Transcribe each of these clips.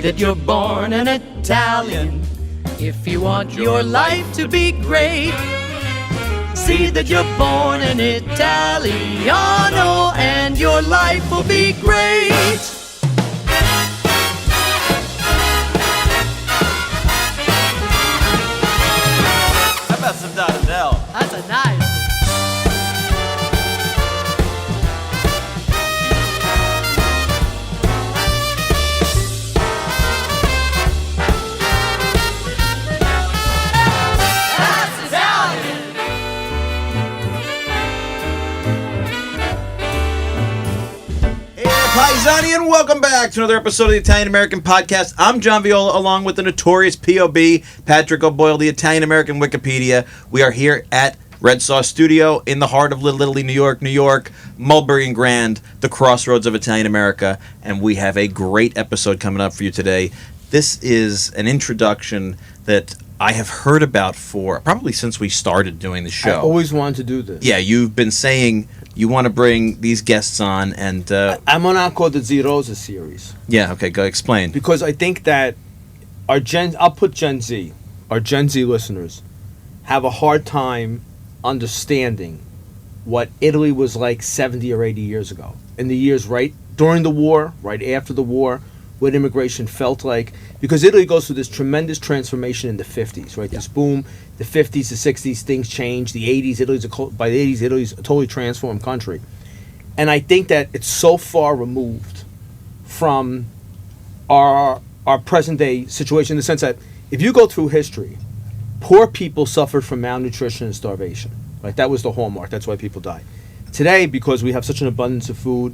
See that you're born an Italian if you want your life to be great. See that you're born an Italiano and your life will be great. How about some Donatell? That's a nice. Paisani, and welcome back to another episode of the Italian American Podcast. I'm John Viola, along with the notorious POB, Patrick O'Boyle, the Italian American Wikipedia. We are here at Red Sauce Studio in the heart of Little Italy, New York, Mulberry and Grand, the crossroads of Italian America, and we have a great episode coming up for you today. This is an introduction that I have heard about for probably since we started doing the show. I always wanted to do this. Yeah, you've been saying you want to bring these guests on, and I'm on now called the Zia Rosa series. Yeah, okay, go explain. Because I think that I'll put Gen Z, our Gen Z listeners, have a hard time understanding what Italy was like 70 or 80 years ago. In the years right during the war, right after the war, what immigration felt like. Because Italy goes through this tremendous transformation in the 50s, right? Yeah. This boom, the 50s, the 60s, things change. The 80s, by the 80s, Italy's a totally transformed country. And I think that it's so far removed from our present day situation in the sense that if you go through history, poor people suffered from malnutrition and starvation. Right? That was the hallmark. That's why people died. Today, because we have such an abundance of food,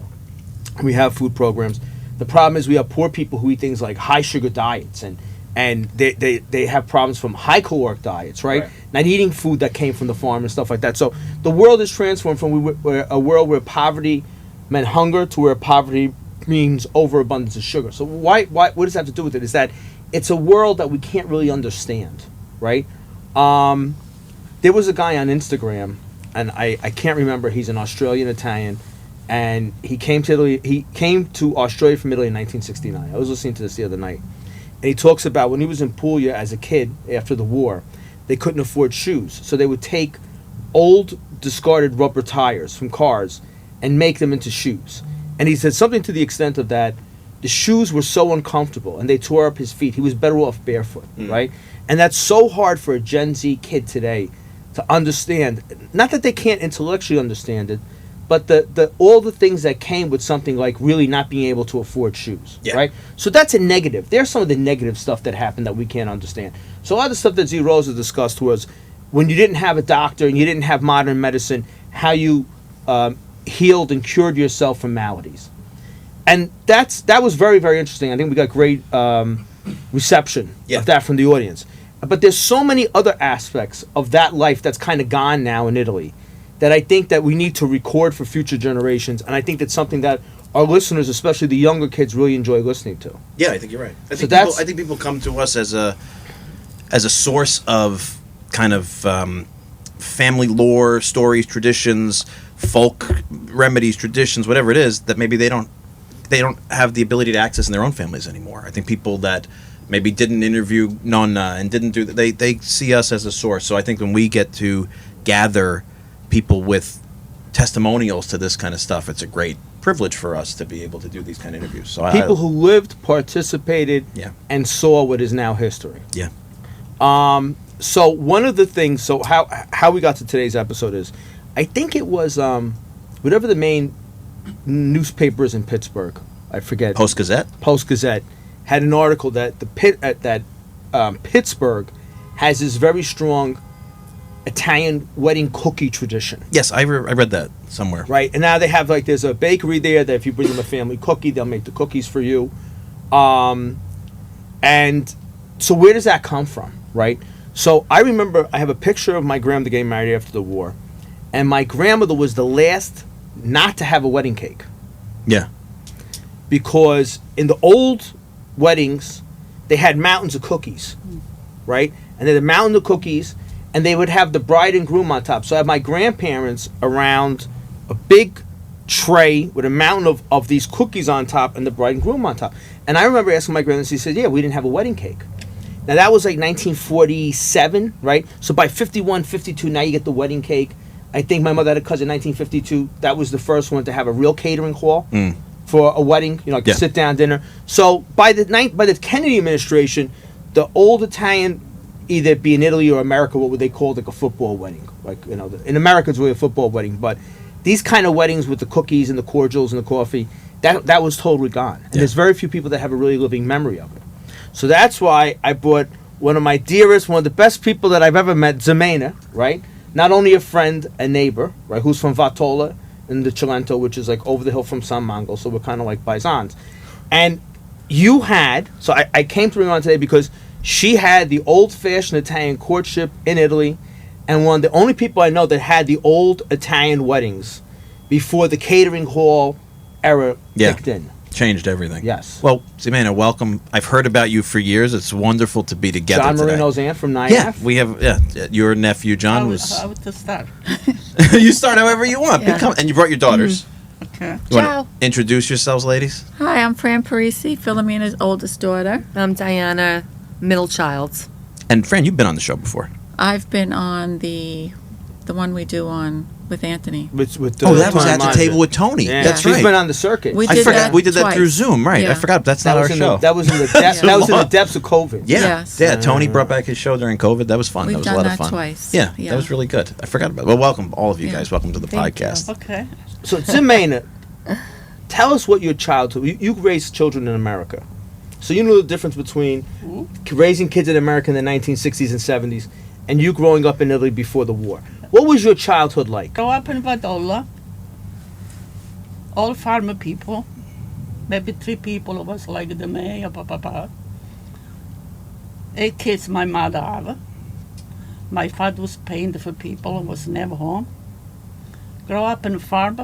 we have food programs. The problem is we have poor people who eat things like high sugar diets and they have problems from high caloric diets, right? Not eating food that came from the farm and stuff like that. So the world is transformed from a world where poverty meant hunger to where poverty means overabundance of sugar. So what does that have to do with it? Is that it's a world that we can't really understand, right? There was a guy on Instagram, and I can't remember, he's an Australian Italian, and he came to Italy. He came to Australia from Italy in 1969. I was listening to this the other night, and he talks about when he was in Puglia as a kid after the war, they couldn't afford shoes, so they would take old discarded rubber tires from cars and make them into shoes. And he said something to the extent of that the shoes were so uncomfortable and they tore up his feet. He was better off barefoot, right? And that's so hard for a Gen Z kid today to understand. Not that they can't intellectually understand it, but the all the things that came with something like really not being able to afford shoes, right? So that's a negative. There's some of the negative stuff that happened that we can't understand. So a lot of the stuff that Zia Rosa discussed was when you didn't have a doctor and you didn't have modern medicine, how you healed and cured yourself from maladies. And that was very, very interesting. I think we got great reception of that from the audience. But there's so many other aspects of that life that's kind of gone now in Italy that I think that we need to record for future generations, and I think that's something that our listeners, especially the younger kids, really enjoy listening to. Yeah, I think you're right. I think people come to us as a source of kind of family lore, stories, traditions, folk remedies, traditions, whatever it is, that maybe they don't have the ability to access in their own families anymore. I think people that maybe didn't interview Nonna and didn't do they see us as a source. So I think when we get to gather people with testimonials to this kind of stuff, it's a great privilege for us to be able to do these kind of interviews. So people who lived, participated, and saw what is now history. Yeah. So one of the things, so how we got to today's episode is, I think it was whatever the main newspaper is in Pittsburgh, I forget. Post-Gazette had an article that Pittsburgh has this very strong Italian wedding cookie tradition. Yes, I read that somewhere. Right, and now they have there's a bakery there that if you bring them a family cookie, they'll make the cookies for you. And so where does that come from, right? So I remember I have a picture of my grandmother getting married after the war, and my grandmother was the last not to have a wedding cake. Yeah. Because in the old weddings, they had mountains of cookies, right? And then the mountain of cookies, and they would have the bride and groom on top. So I had my grandparents around a big tray with a mountain of these cookies on top and the bride and groom on top. And I remember asking my grandmother, she said, yeah, we didn't have a wedding cake. Now that was like 1947, right? So by 51, 52, now you get the wedding cake. I think my mother had a cousin in 1952. That was the first one to have a real catering hall for a wedding, like a sit-down dinner. So by the Kennedy administration, the old Italian, either be in Italy or America, what would they call like a football wedding? Like, in America it's really a football wedding, but these kind of weddings with the cookies and the cordials and the coffee, that was totally gone. And there's very few people that have a really living memory of it. So that's why I brought one of my dearest, one of the best people that I've ever met, Zia Mena, right? Not only a friend, a neighbor, right? Who's from Vatolla in the Cilento, which is like over the hill from San Mangolo, so we're kind of like paisans. And you had, so I came to bring on today because she had the old-fashioned Italian courtship in Italy, and one of the only people I know that had the old Italian weddings before the catering hall era kicked in. Changed everything. Yes. Well, Zia Mena, welcome. I've heard about you for years. It's wonderful to be together John today. Marino's aunt from NIAF. Yeah, we have your nephew John was. How to start? You start however you want. Yeah. And you brought your daughters. Okay. You want to introduce yourselves, ladies? Hi, I'm Fran Parisi, Philomena's oldest daughter. I'm Diana, middle child. And Fran, you've been on the show before. I've been on the one we do on with Anthony. With that was at the table with Tony. Yeah. That's She's right. been on the circuit. We I did forgot that we did that twice. through Zoom, right? Yeah. I forgot that's not That our was in show. that was in the depths of COVID. Yeah, Yes. yeah. Tony brought back his show during COVID. That was fun. We've that was a done lot that of fun. twice. Yeah, Yeah. that was really good. I forgot about it. Well, welcome all of you Yeah. guys. Welcome to the Thank podcast. Okay. So Zia Mena, tell us what your childhood. You raised children in America, so you know the difference between raising kids in America in the 1960s and 70s, and you growing up in Italy before the war. What was your childhood like? Grow up in Vatolla. All farmer people. Maybe 3 people of us like the mayor, papa. 8 kids my mother have. My father was painting for people and was never home. Grow up in a farm.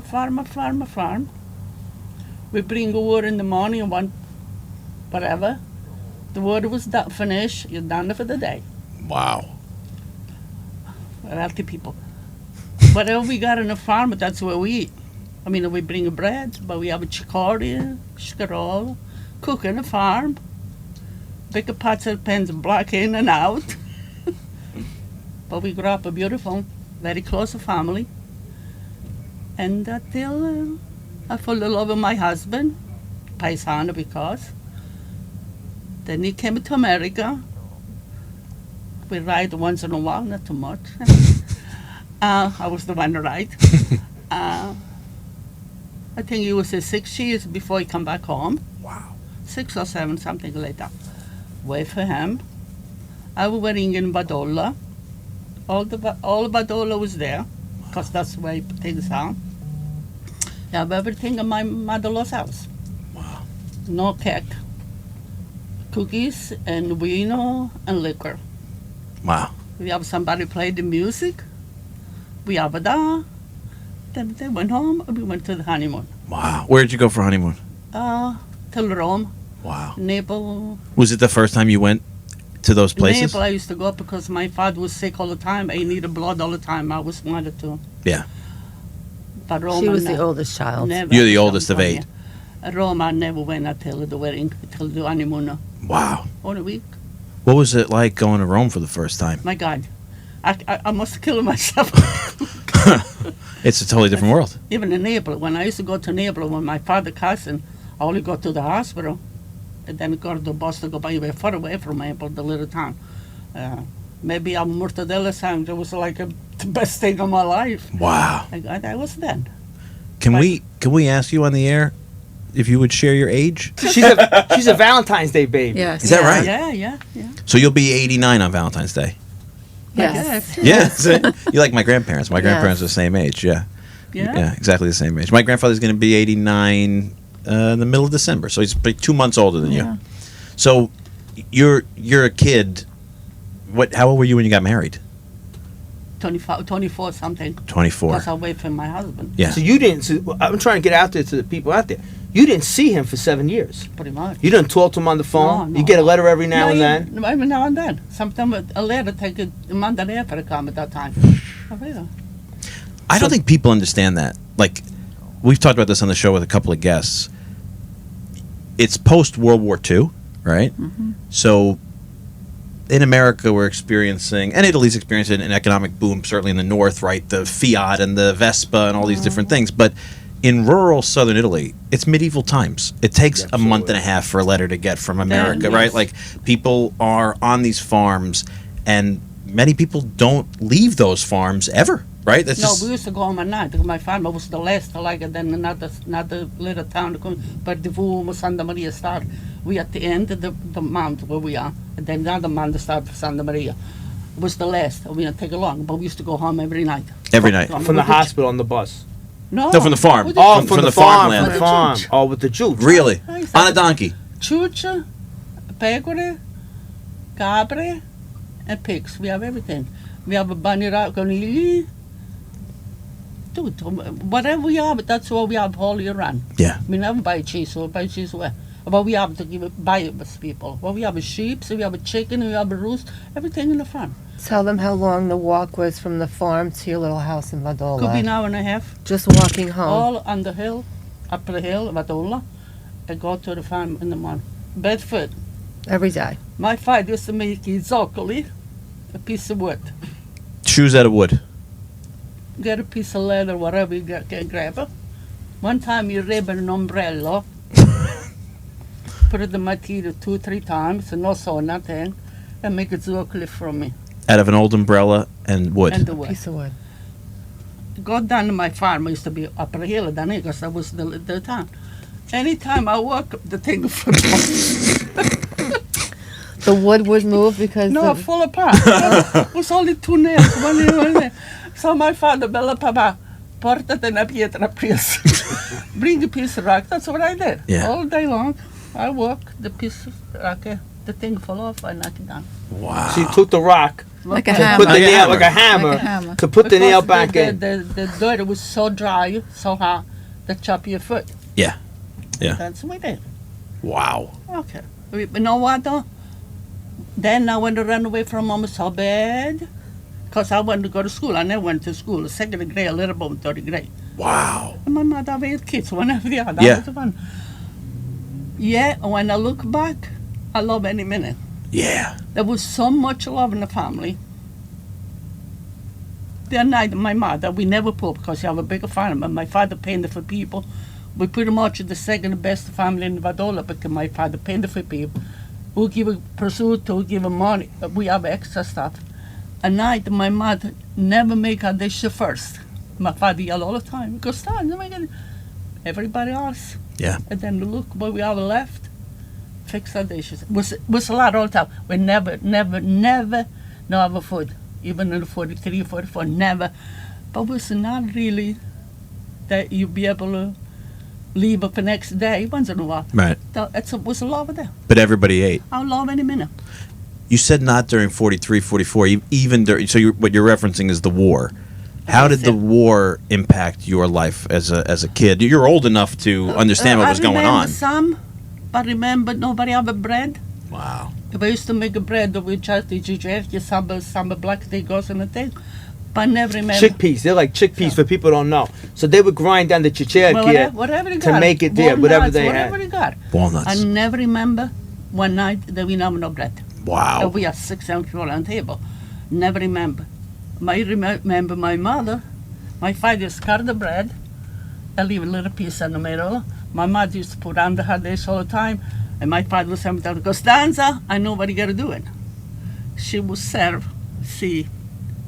We bring a word in the morning and one whatever. The word was done, finished, you're done for the day. Wow. Wealthy people. Whatever we got in the farm, that's where we eat. I mean, we bring bread, but we have a chicory, scarol, cook in the farm. Big pots and pans, black in and out. But we grew up a beautiful, very close family. And until I fell in love with my husband, paisano because. Then he came to America. We ride once in a while, not too much. I was the one to ride. I think it was 6 years before he come back home. Wow. 6 or 7, something like that. Wait for him. I was wedding in Vatolla. All Vatolla was there, because that's where things are. You have everything in my mother-in-law's house. Wow. No cake. Cookies and vino and liquor. Wow. We have somebody play the music. We have it there. Then they went home and we went to the honeymoon. Wow. Where did you go for honeymoon? Till Rome. Wow. Naples. Was it the first time you went to those places? Naples I used to go because my father was sick all the time. I needed blood all the time. I was wanted to. Yeah. But Rome, She was the oldest child. never. You're the oldest of 8. Rome, I never went until the wedding, till the honeymoon. Wow. Only a week. What was it like going to Rome for the first time? My God. I must kill myself. It's a totally different world. Even in Naples, when I used to go to Naples, when my father cousin, I only go to the hospital, and then go to the bus to go by far away from Naples, the little town. Maybe a mortadella sandwich was like the best thing of my life. Wow. I was then. Can we ask you on the air if you would share your age? She's a Valentine's Day baby. Yes. Is that right? Yeah. So you'll be 89 on Valentine's Day. Yes. Yeah. You like my grandparents. My grandparents are the same age. Yeah. Yeah. Yeah, exactly the same age. My grandfather's going to be 89 in the middle of December, so he's 2 months older than Yeah. you. So you're a kid. How old were you when you got married? 24 something. 24. Because I wait for my husband, Yeah. So you didn't. I'm trying to get out there to the people out there. You didn't see him for 7 years. pretty much. You didn't talk to him on the phone. No. You get a letter every now and then. No, every now and then. Sometimes a letter take a month and a half to come at that time. Oh, really? I don't think people understand that. Like, we've talked about this on the show with a couple of guests. It's post World War II, right? So in America, we're experiencing, and Italy's experiencing an economic boom, certainly in the north, right? The Fiat and the Vespa and all these different things. But in rural southern Italy, it's medieval times. It takes a month and a half for a letter to get from America, right? Yes. Like, people are on these farms, and many people don't leave those farms ever, right? That's No, just, we used to go home at night because my farm was the last, like, then another little town, but the Vuomo Santa Maria start. We at the end of the mount where we are, and then another mount start for Santa Maria. It was the last. We didn't take it long, but we used to go home every night. every night. From the hospital on the bus. No, No, from the farm. With the Oh, church. from the farmland. farm. From the farm. Church. Oh, with the Jews. Really? Nice. On a donkey. Chucha, pecore, capre, and pigs. We have everything. We have a banira conigli. Dude, whatever we have, that's what we have all year round. Yeah. We never buy cheese, so buy cheese where? But we have to give it, buy it with people. Well, we have a sheep, so we have a chicken, we have a roost, everything in the farm. Tell them how long the walk was from the farm to your little house in Vatolla. Could be an hour and a half. Just walking home. All on the hill, up the hill, Vatolla, and go to the farm in the morning. Bedford. Every day. My father used to make zoccoli, a piece of wood. Shoes out of wood. Get a piece of leather, whatever you can grab it. One time you rib an umbrella, put it in my teeth 2 or 3 times, and no saw nothing, and make a zoccoli from me. Out of an old umbrella and wood. And the wood. Piece of wood. Go down to my farm, I used to be up the hill down here, because that was the town. Anytime I walk, the thing would fall. The wood would move because No, the, fall apart. It was only 2 nails, one here, one there. So my father, bella papa, portate una pietra pries. Bring a piece of rock. That's what I did. Yeah. All day long, I walk, the piece of rock, the thing fall off, I knock it down. Wow. She took the rock, Like a put hammer. the Like a nail, hammer. like a hammer, Like a hammer. to put the nail Because back in. The dirt was so dry, so hot, that chop your foot. Yeah. Yeah. That's what we did. Wow. Okay. But you know what, though? Then I went to run away from mom so bad. Because I wanted to go to school. I never went to school. Second grade, a little bit, 3rd grade. Wow. And my mother had kids, one after the other. Yeah. That was fun. Yeah, when I look back, I love any minute. Yeah. There was so much love in the family. The night, my mother, we never put because she have a bigger farm, and my father painted for people. We pretty much the second best family in Vatolla because my father painted for people. Who give a pursuit, who give a money. We have extra stuff. At night, my mother never make a dish first. My father yell all the time, go start, everybody else. Yeah. And then look what we have left, fix our dishes. Was a lot all the time. We never no have a food. Even in the 43, 44, never. But was not really that you be able to leave up the next day once in a while. Right. Was a lot of there. But everybody ate. I love any minute. You said not during 43, 44, even during, so what you're referencing is the war. How did the war impact your life as a kid? You're old enough to understand what was going on. I remember some, but remember nobody have a bread. Wow. We used to make a bread with just some black they goes in the thing. But I never remember. Chickpeas. They're like chickpeas for people who don't know. So they would grind down the chichirkia whatever they to got. make it there, whatever they had. Whatever they got. Walnuts. I never remember one night that we have no bread. Wow. We have 6, 7 people on the table. Never remember. I remember my mother. My father used to cut the bread and leave a little piece in the middle. My mother used to put under her dish all the time. And my father was saying, Costanza, I know what you got to do it. She would serve, see,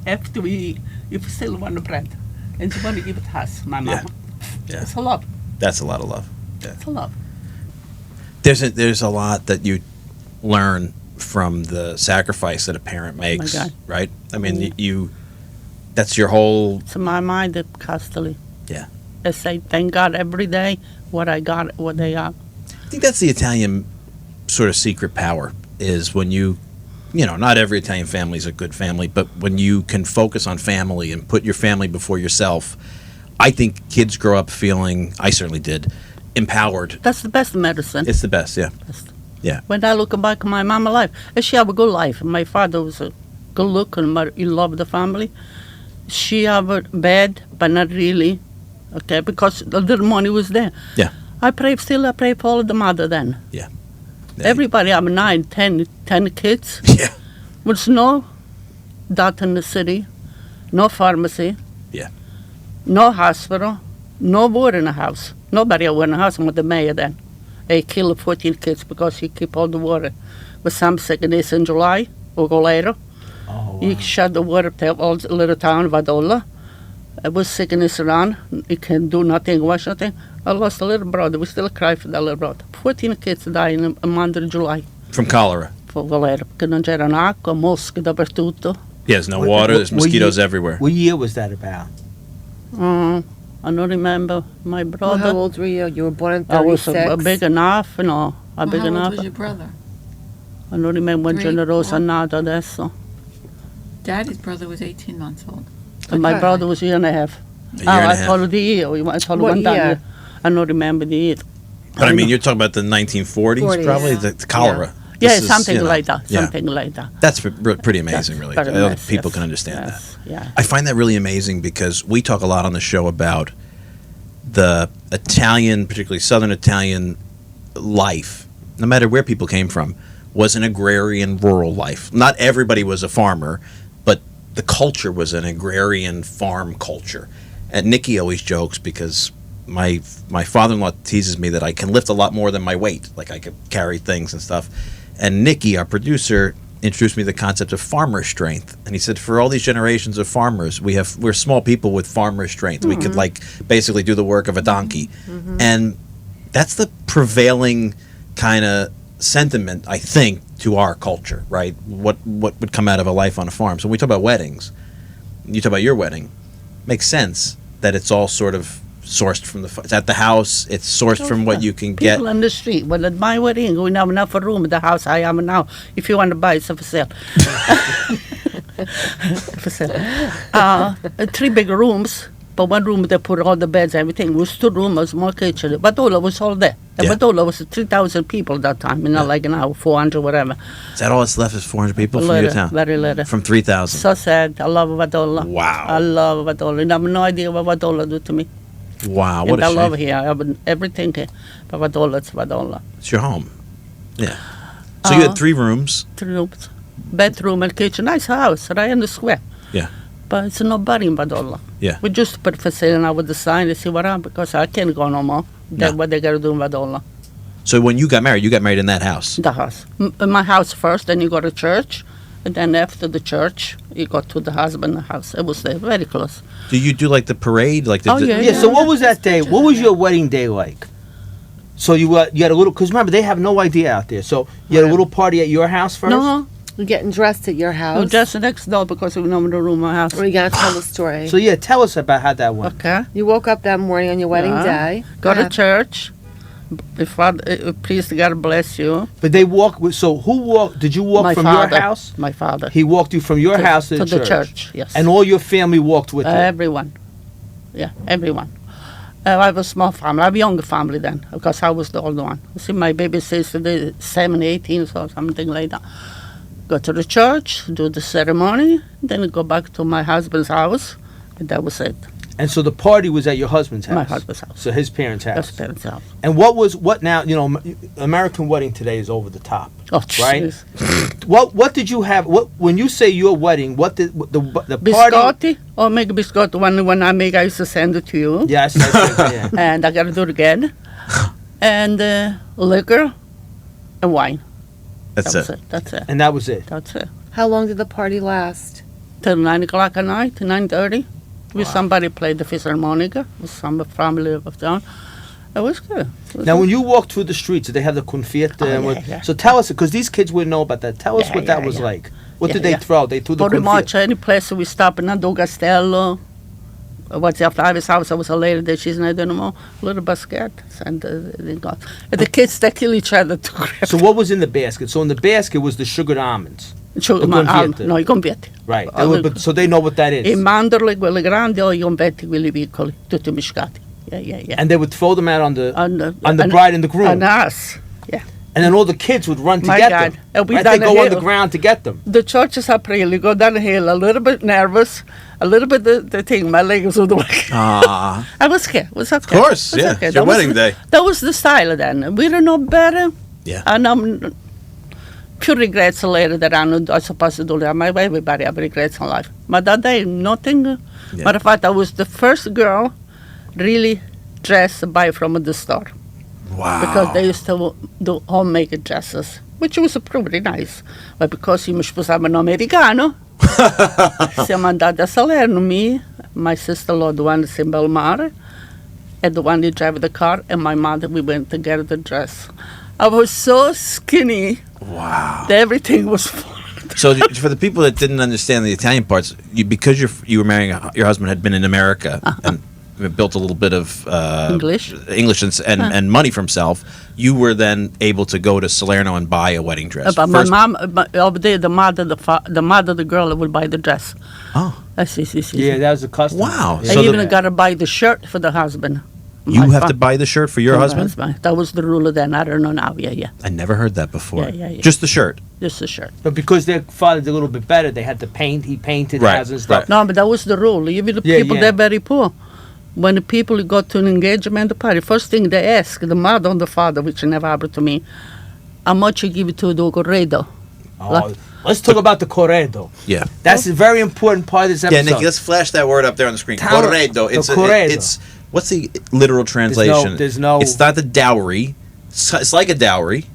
after we eat, if we still want the bread. And she want to give it to us, my mama. Yeah. It's a lot. That's a lot of love. Yeah. It's a lot. There's a lot that you learn from the sacrifice that a parent makes, God. right? I mean, you that's your whole. To my mind, it's costly. Yeah. I say, thank God every day what I got, what they are. I think that's the Italian sort of secret power is when you know, not every Italian family is a good family, but when you can focus on family and put your family before yourself, I think kids grow up feeling, I certainly did, empowered. That's the best medicine. It's the best, yeah. Yeah. When I look back at my mama life, she have a good life. My father was a good looking, he loved the family. She have a bad, but not really okay, because the little money was there. Yeah. I pray for all the mother then. Yeah. Everybody, I'm 9, 10 kids. Yeah. With no doctor in the city, no pharmacy. Yeah. No hospital, no water in the house. Nobody had water in the house. I'm with the mayor then. He killed 14 kids because he keep all the water. But some sickness in July or go later. Oh, wow. He shut the water to all the little town, Vatolla. It was sickness around. He can do nothing, wash nothing. I lost a little brother. We still cry for that little brother. 14 kids died in a month of July. From cholera. For Valero. Che non c'era acqua, mosche dappertutto. Yeah, there's no water. There's mosquitoes everywhere. What year was that about? I don't remember my Well, brother. how old were you? You were born in I was 36. big enough, no. Well, Big how old enough. was your brother? I non remember when 3, Generosa 4? nato adesso. Daddy's brother was 18 months old. And my Okay. brother was a year and a half. A year and a I half. told you the year. I told you What one year? I don't remember the year. But I mean, you're talking about the 1940s, 40s, probably yeah. the cholera. Yeah, This is, something you know, like that. yeah. Something like that. That's pretty amazing, really. Very I don't nice, think people yes, can understand that. yes, Yeah. I find that really amazing because we talk a lot on the show about the Italian, particularly Southern Italian life, no matter where people came from, was an agrarian rural life. Not everybody was a farmer, but the culture was an agrarian farm culture. And Nikki always jokes because my father-in-law teases me that I can lift a lot more than my weight, like I could carry things and stuff. And Nikki, our producer, introduced me to the concept of farmer strength, and he said, for all these generations of farmers, we're small people with farmer strength. We could like basically do the work of a donkey, and that's the prevailing kind of sentiment, I think, to our culture, right? What would come out of a life on a farm? So when we talk about weddings, you talk about your wedding, makes sense that it's all sort of sourced from it's at the house, it's sourced from what you can get. People on the street. Well, at my wedding, we have enough room in the house I am now. If you want to buy, it's for sale. For sale. 3 big rooms, but one room they put all the beds, everything. It was 2 rooms, more kitchen. Vatolla was all there. And Yeah. Vatolla was 3,000 people that time, like now, 400, whatever. Is that all that's left is 400 people from your town? Very little. From 3,000. So sad. I love Vatolla. Wow. I love Vatolla. And I have no idea what Vatolla do to me. Wow, And what a I shame. love here. I have everything here. But Vatolla, it's Vatolla. It's your home. Yeah. So you had 3 rooms. 3 rooms, bedroom and kitchen. Nice house, right in the square. Yeah. But it's nobody in Vatolla. Yeah. We just put for sale now with the sign to see what I'm, because I can't go no more. That's No. what they got to do in Vatolla. So when you got married in that house. The house. In my house first, then you go to church. And then after the church, you go to the husband's house. It was there, very close. Do you do like the parade? Like the, Oh, yeah. Yeah, so what was that day? What was your wedding day like? So you had a little, because remember, they have no idea out there. So you had a little party at your house first? No, You're getting dressed at your no, house. just next door because we know the room my house. Or you gotta tell the story. So yeah, tell us about how that went. Okay. You woke up that morning on your wedding Yeah. day. Go to Yeah. church. Please, God bless you. But they walked with, so who walked, did you walk My from father. your house? My father. He walked you from your house to, to the the church, yes. And all your family walked with you? Everyone. Yeah, everyone. I have a small family. I have a younger family then, because I was the older one. You see, my baby sister, they're 7, 18, or something like that. Go to the church, do the ceremony, then go back to my husband's house, and that was it. And so the party was at your husband's house? My husband's house. So his parents' house? That's parents' house. And what now, American wedding today is over the top. Oh, Right? jeez. What did you have, when you say your wedding, what did the party? Biscotti, or make biscotti. When I make, I used to send it to you. Yes, yeah. And I got to do it again. And liquor and wine. That's That was it. it. That's it. And that was it. That's it. How long did the party last? Till 9 o'clock at night, 9:30. With somebody played the Fisharmonica, with some family of town. It was good. It was Now, good. when you walk through the streets, did they have the confetti? Oh, and yeah, what- yeah. So tell us, because these kids wouldn't know about that. Tell us Yeah, what that yeah, was yeah. like. What Yeah, did they yeah. throw? They threw the Pretty confetti. much any place we stop in Do Castello. What's after Ivy's house? I was a lady that she's not anymore. Little basket. And they got. And the kids, they kill each other to grab. So what was in the basket? So in the basket was the sugared almonds. Sugar, the confiette. no, I convieti. Right. They were- so they know what that I is. mandorle, quelle grandi, o i convetti, quelli piccoli, tutti miscati. Yeah. And they would throw them out on the On bride and the groom. On us. Yeah. And then all the kids would run to My get God. them. And we Right? down They the go on the hill. ground to get them. The churches are pretty. You go down the hill, a little bit nervous, a little bit the thing. My legs would work. Ah, I was scared. It was okay. of course, It was yeah. okay. It's your That was wedding the- day. That was the style then. We don't know better. Yeah. And few regrets later that I'm supposed to do that. Everybody have regrets in life. But that day, nothing. Matter of fact, I was the first girl really dressed by from the store. Wow. Because they used to do homemade dresses, which was pretty nice. But because io mi sposavo un americano, siamo andati a Salerno, me, my sister-in-law, the one that's in Belmare, and the one that drive the car, and my mother, we went to get the dress. I was so skinny Wow. that everything was full. So for the people that didn't understand the Italian parts, because you were marrying your husband had been in America and built a little bit of English and money for himself, you were then able to go to Salerno and buy a wedding dress. But my mom, over there, the mother, the girl would buy the dress. Oh. I see. Yeah, that was the custom. Wow. I So even got to buy the shirt for the husband. you My have to fa- buy the shirt for your husband? That was the rule then. I don't know now. Yeah. I never heard that before. Yeah. Just the shirt. Just the shirt. But because their father did a little bit better, they had to paint. He painted Right, houses and stuff. right. No, but that was the rule. Even the Yeah, people yeah. they're very poor. When the people go to an engagement party, first thing they ask the mother and the father, which never happened to me, how much you give to the corredo. Oh, let's talk about the corredo. Yeah. That's a very important part of this Yeah, episode. Nikki, let's flash that word up there on the screen. Tell- Corredo. the corredo. It's what's the literal translation? there's no- It's not the dowry. It's like a dowry,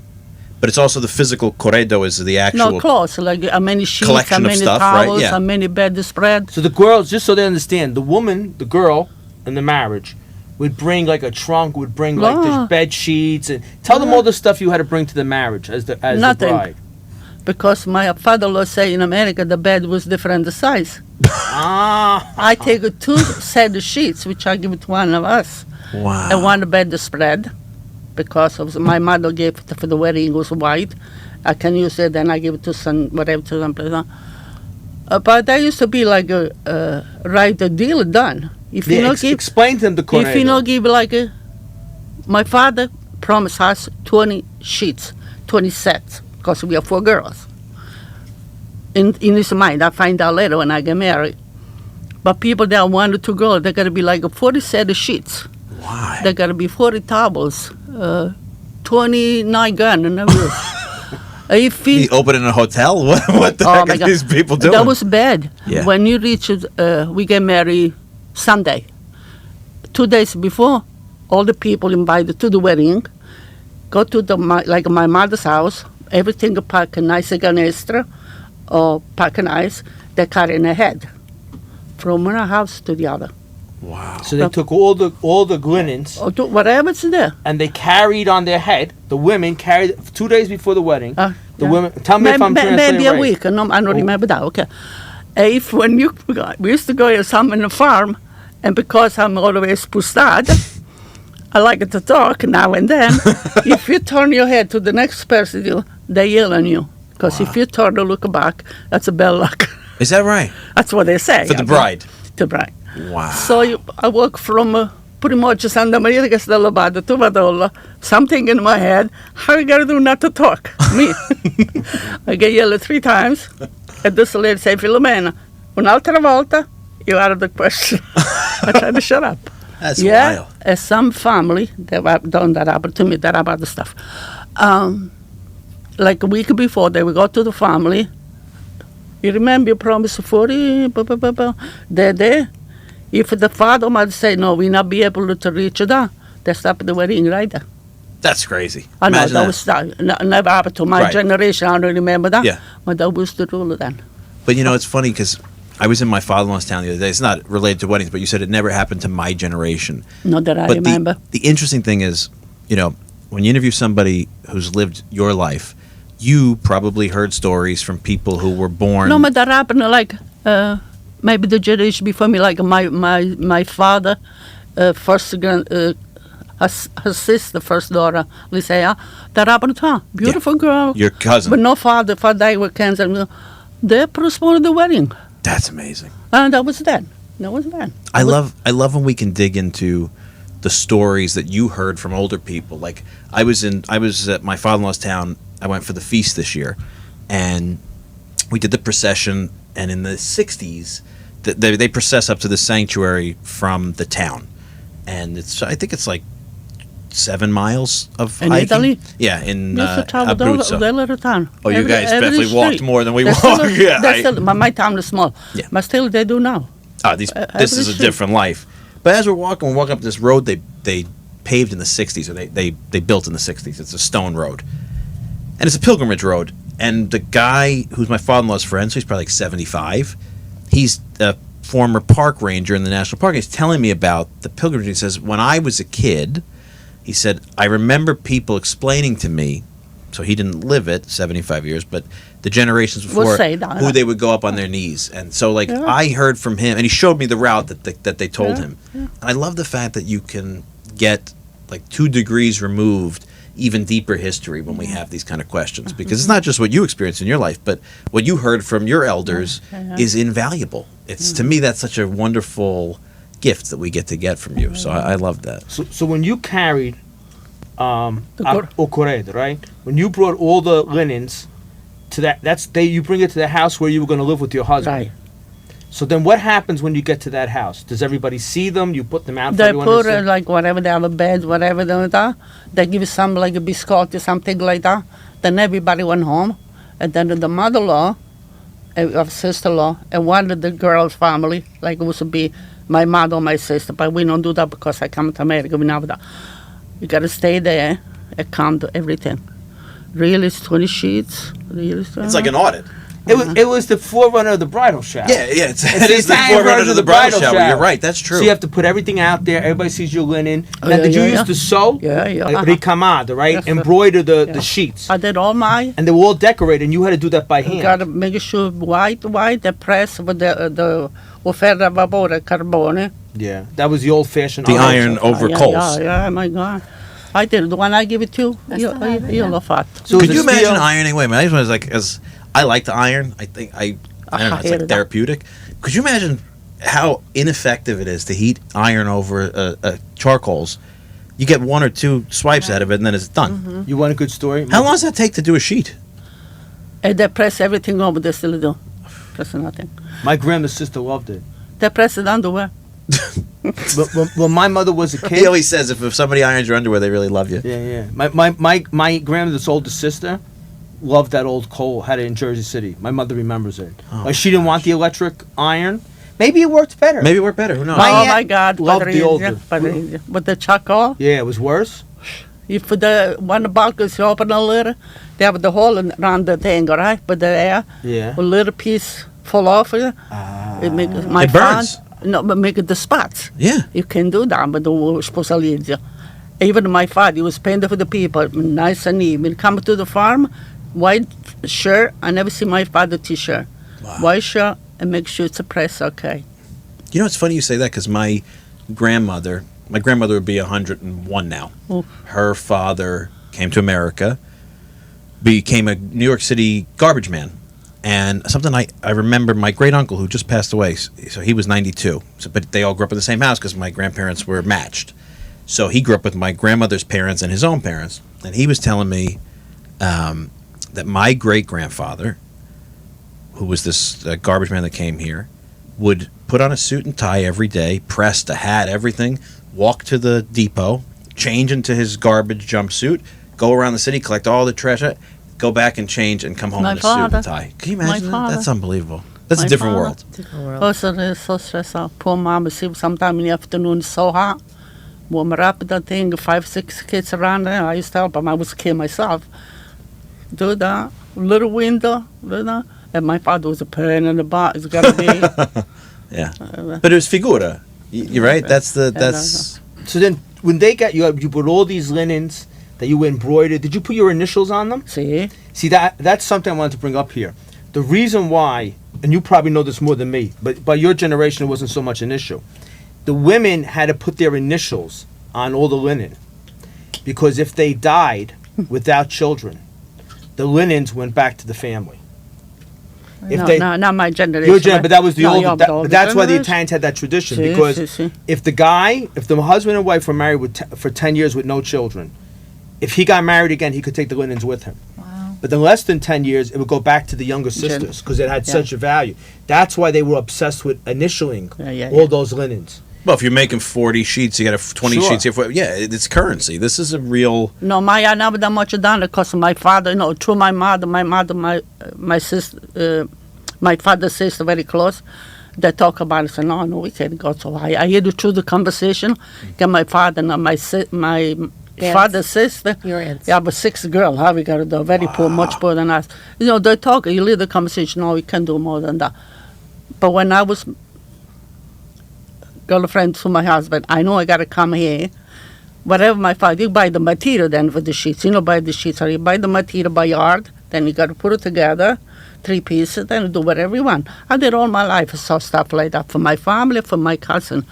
but it's also the physical. Corredo is the actual. No clothes, like how many sheets, how collection of many stuff, right? towels, Yeah. how many bed spread. So the girls, just so they understand, the woman, the girl in the marriage, would bring like a trunk, would bring like the Ah. bed sheets, and tell them all the stuff you had to bring to the marriage as the Nothing. bride. Because my father-in-law say in America the bed was different size. Ah, I take 2 set of sheets, which I give it to one of us, Wow. and one bed spread, because of my mother gave it for the wedding, it was white. I can use it, then I give it to some, whatever, to some place. But that used to be like a right a deal done. If you yeah, not give, explain to them the corredo. if you not give like my father promised us 20 sheets, 20 sets, because we are 4 girls. In his mind, I find out later when I get married. But people that are 1 or 2 girls, they got to be like a 40 set of sheets. Why? They got to be 40 towels, 29 gun, and everything. If You open in a hotel? What the Oh heck my are God. these people doing? That was bad. Yeah. When you reach, we get married Sunday. 2 days before, all the people invited to the wedding go to my mother's house. Everything packed nice canestra or packed nice. They carry in a head from one house to the other. Wow. So they took all the linens Or to whatever's there. and they carried on their head. The women carried 2 days before the wedding. The Yeah. women. Tell me if I'm translating maybe a right. week. No, I don't Oh. remember that. Okay. If when we used to go to some in the farm, and because I'm always spustad, I like to talk now and then. If you turn your head to the next person, they yell on you. Because if you turn to look back, that's a bad luck. Is that right? That's what they say. For the bride. The bride. Wow. So I walk from pretty much Santa Maria di Castellabate to Vatolla, something in my head. How you gotta do not to talk? Me. I get yelled 3 times. And this lady say, Filomena, un'altra volta, you're out of the question. I try to shut up. That's Yeah, wild. as some family, that have done that happened to me, that about the stuff. Like a week before, they would go to the family. You remember you promised 40, they're there. If the father might say, no, we not be able to reach that, they stop the wedding right there. That's crazy. I know, Imagine that was never happened to my Right. generation, I don't remember that. Yeah. But that was the rule then. But you know, it's funny because I was in my father-in-law's town the other day. It's not related to weddings, but you said it never happened to my generation. Not that I But remember. the interesting thing is, you know, when you interview somebody who's lived your life, you probably heard stories from people who were born. No, but that happened like maybe the generation before me, like my father, first her sister, first daughter, Lisea, that happened to her. Beautiful girl. Your cousin. But no father died with cancer. They postponed the wedding. That's amazing. And that was that. That was that. I love when we can dig into the stories that you heard from older people. Like I was at my father-in-law's town. I went for the feast this year, and we did the procession. And in the 60s, they process up to the sanctuary from the town, and I think it's like 7 miles of In hiking. Italy? Yeah, in Abruzzo. Abruzzo. Oh, you guys definitely walked more than we walked. My town is small. Yeah. But still, they do now. This is a different life. But as we're walking up this road they paved in the 60s, or they built in the 60s. It's a stone road. And it's a pilgrimage road. And the guy who's my father-in-law's friend, so he's probably like 75, he's a former park ranger in the national park. He's telling me about the pilgrimage. He says, when I was a kid, he said, I remember people explaining to me, so he didn't live it, 75 years, but the generations before, who they would go up on their knees. And so, I heard from him, and he showed me the route that they told him. Yeah. And I love the fact that you can get, 2 degrees removed, even deeper history when we have these kind of questions. Because it's not just what you experienced in your life, but what you heard from your elders is invaluable. It's to me, that's such a wonderful gift that we get from you. So I love that. So when you carried Okored, right? When you brought all the linens to you bring it to the house where you were going to live with your husband. Right. So then what happens when you get to that house? Does everybody see them? You put them out for They everyone put to see? whatever, they have a bed, whatever they do. They give some a biscuit or something like that. Then everybody went home. And then the mother-in-law, or sister-in-law, and one of the girls' family, it was to be my mother or my sister, but we don't do that because I come to America. We never that. You got to stay there and count everything. Really, it's 20 sheets. Really, it's like an audit. It was the forerunner of the bridal shower. Yeah, it is the forerunner of the bridal shower. You're right, that's true. So you have to put everything out there. Everybody sees your linen. Now, did you used to sew? Yeah. Recount, right? Yes, embroider the sheets. I did all mine. And they were all decorated, and you had to do that by hand. You got to make sure white, the press with the ferro vapore, carbone. Yeah, that was the old-fashioned iron over coals. Yeah, my God. I did. The one I give it to you, you'll love it. So could you imagine ironing? Wait a minute. I just was I like to iron. I think I don't know. It's like therapeutic. Could you imagine how ineffective it is to heat iron over charcoals? You get 1 or 2 swipes out of it, and then it's done. Mm-hmm. You want a good story? How long does that take to do a sheet? And they press everything over. They still do. Press nothing. My grandma's sister loved it. They press it underwear. But when my mother was a kid, he always says if somebody irons your underwear, they really love you. Yeah. My grandmother's older sister loved that old coal. Had it in Jersey City. My mother remembers it. She didn't want the electric iron. Maybe it worked better. Who knows? My God! Loved the older. But the charcoal. Yeah, it was worse. If the one bucket you open a little, they have the hole around the thing, all right? But the air, a little piece fall off. It makes it burns. No, but make it the spots. Yeah. You can do that, but the speciality. Even my father, he was painting for the people, nice and neat. When come to the farm, white shirt, I never see my father t-shirt. Wow. White shirt, and make sure it's a press, okay. You know, it's funny you say that, because my grandmother would be 101 now. Oof. Her father came to America, became a New York City garbage man. And something I remember, my great uncle who just passed away, so he was 92. But they all grew up in the same house because my grandparents were matched. So he grew up with my grandmother's parents and his own parents. And he was telling me that my great grandfather, who was this garbage man that came here, would put on a suit and tie every day, press the hat, everything, walk to the depot, change into his garbage jumpsuit, go around the city, collect all the trash, go back and change and come home in a suit and tie. Can you imagine that? That's unbelievable. That's a different world. Also, it's so stressful. Poor mama, see, sometime in the afternoon, it's so hot. Warm her up, that thing, 5, 6 kids around there. I used to help them. I was a kid myself. Do that. Little window, and my father was a pain in the butt. It's got to be. Yeah. But it was figura. You're right. That's. So then, when they got you put all these linens that you embroidered. Did you put your initials on them? See, that's something I wanted to bring up here. The reason why, and you probably know this more than me, but by your generation, it wasn't so much an issue. The women had to put their initials on all the linen, because if they died without children, the linens went back to the family. If no, not my generation. Your generation, but that was the older. older That's why the generation. Italians had that tradition Si, because si, si. if the husband and wife were married for 10 years with no children, if he got married again, he could take the linens with him. Wow. But then less than 10 years, it would go back to the younger sisters because it had such a value. That's why they were obsessed with initialing all those linens. Well, if you're making 40 sheets, you got 20 sheets here. Yeah, it's currency. This is a real. No, I never that much done because my father, through my mother, my sister, my father's sister, very close. They talk about it. Say, no, we can't go so high. I hear through the conversation. Get my father and my father's sister. Your aunts. Yeah, but 6 girl. How we got to do? Very poor, much poorer than us. They talk. You leave the conversation. No, we can do more than that. But when I was girlfriend to my husband, I know I got to come here. Whatever my father, you buy the material then for the sheets. Buy the sheets, or you buy the material by yard. Then you got to put it together, 3 pieces. Then you do whatever you want. I did all my life. I saw stuff like that for my family, for my cousin.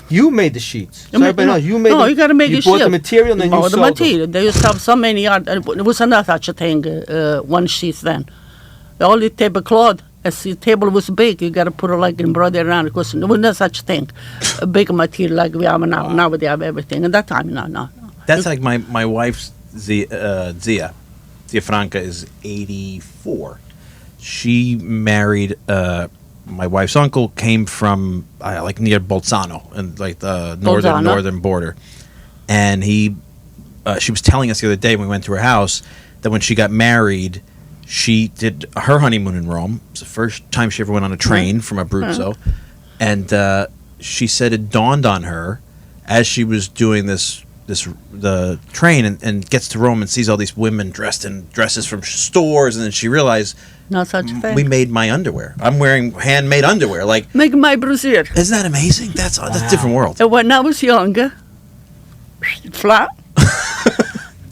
You made the sheets. So everybody knows you made. You got to make you a bought sheet. the material and then you the sold material. They used to have so many yard. It was not such a thing. One sheet then. The only tablecloth. As the table was big, you got to put it like embroidered around because there was no such thing. A big material like we have now. Now they have everything. At that time, no. That's like my wife's Zia Franca is 84. She married my wife's uncle. Came from like near Bolzano and like the northern border. And she was telling us the other day when we went to her house that when she got married, she did her honeymoon in Rome. It was the first time she ever went on a train from Abruzzo. And she said it dawned on her as she was doing the train and gets to Rome and sees all these women dressed in dresses from stores. And then she realized, no such thing. We made my underwear. I'm wearing handmade underwear. Like, make my brassiere. Isn't that amazing? That's a different world. And when I was younger, flat.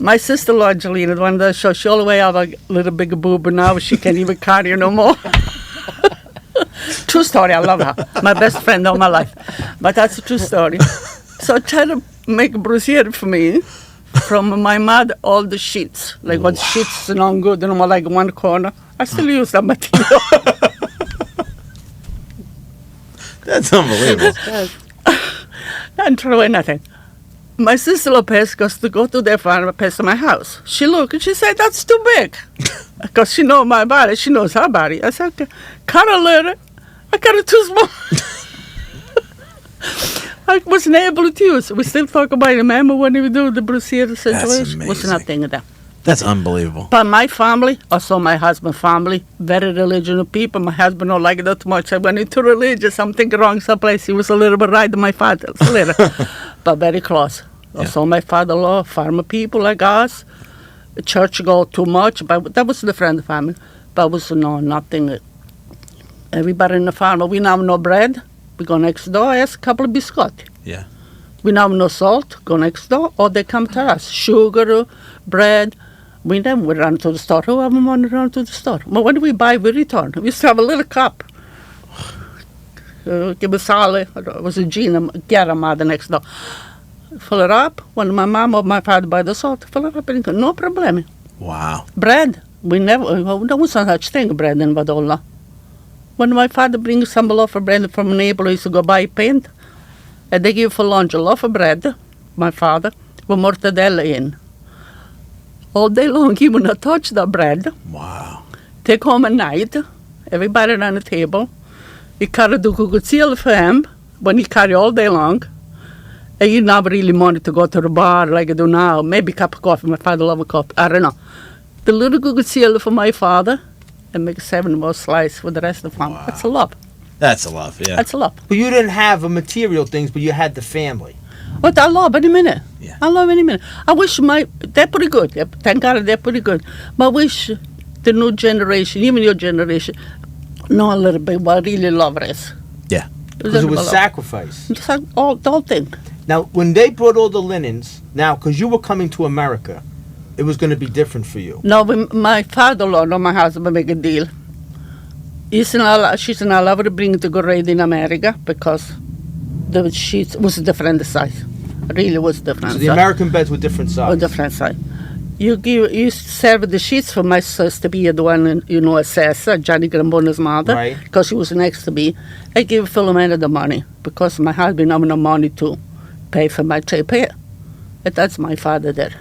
My sister-in-law, Angelina, the one that shows, she all the way out a little bigger boob, but now she can't even carry her no more. True story, I love her. My best friend all my life. But that's a true story. So I tried to make a brassiere for me from my mother, all the sheets. Like what sheets are not good, more like one corner. I still use that material. That's unbelievable. And throw away nothing. My sister Lopez goes to go to their farm past my house. She looked and she said, that's too big. Because she knows my body. She knows her body. I said, okay, cut a little. I cut it too small. I wasn't able to use. We still talk about it. Remember when we do the brassiere situation? Was nothing of that. That's unbelievable. But my family, also my husband's family, very religious people. My husband don't like that much. I went into religion, something wrong someplace. He was a little bit right than my father, a little, but very close. Yeah. Also my father-in-law, farmer people like us. Church go too much, but that was different family. But was nothing. Everybody in the farm, we now have no bread. We go next door, ask a couple of biscuits. Yeah. We now have no salt, go next door, or they come to us. Sugar, bread. We then would run to the store. Whoever wanted to run to the store. But when we buy, we return. We used to have a little cup. Give us sale. It was a Chiara mother next door. Fill it up. When my mom or my father buy the salt, fill it up. And no problem. Wow. Bread. We never, there was no such thing, bread in Vatolla. When my father brings some loaf of bread from a neighbor, he used to go buy paint. And they give for lunch a loaf of bread, my father, with mortadella in. All day long, he would not touch the bread. Wow. Take home at night, everybody around the table. He carry the cucuzzilla for him, when he carry all day long. And he never really wanted to go to the bar like I do now. Maybe a cup of coffee. My father loved a coffee. I don't know. The little cucuzzilla for my father, and make 7 more slices for the rest of the family. Wow. That's a lot. That's a love, yeah. That's a lot. But you didn't have a material things, but you had the family. But I love any minute. Yeah. I love any minute. I wish they're pretty good. Thank God they're pretty good. But I wish the new generation, even your generation, know a little bit what really love is. Yeah. Because it was sacrifice. It's like the whole thing. Now, when they brought all the linens, now, because you were coming to America, it was going to be different for you. No, my father-in-law, not my husband, make a deal. She's not allowed to bring it to go ready in America because the sheets was a different size. Really was different So size. the American beds were different size. A different size. You serve the sheets for my sister, be the one, assessor, Johnny Grambona's mother, Right. because she was next to me. I give Philomena the money because my husband have no money to pay for my trip here. And that's my father there.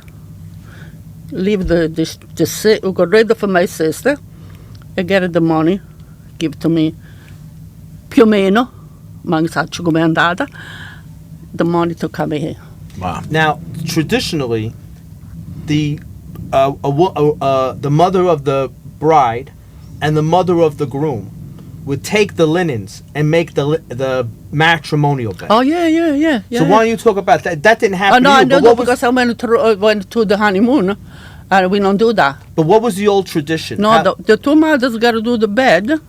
Leave we got ready for my sister. I get the money, give to me più o meno, ma non so come è andata, the money to come here. Wow. Now, traditionally, the mother of the bride and the mother of the groom would take the linens and make the matrimonial bed. Oh, yeah. So why don't you talk about that? That didn't happen No, to I you, don't but know because I went to the honeymoon, and we don't do that. But what was the old tradition? No, the two mothers got to do the bed,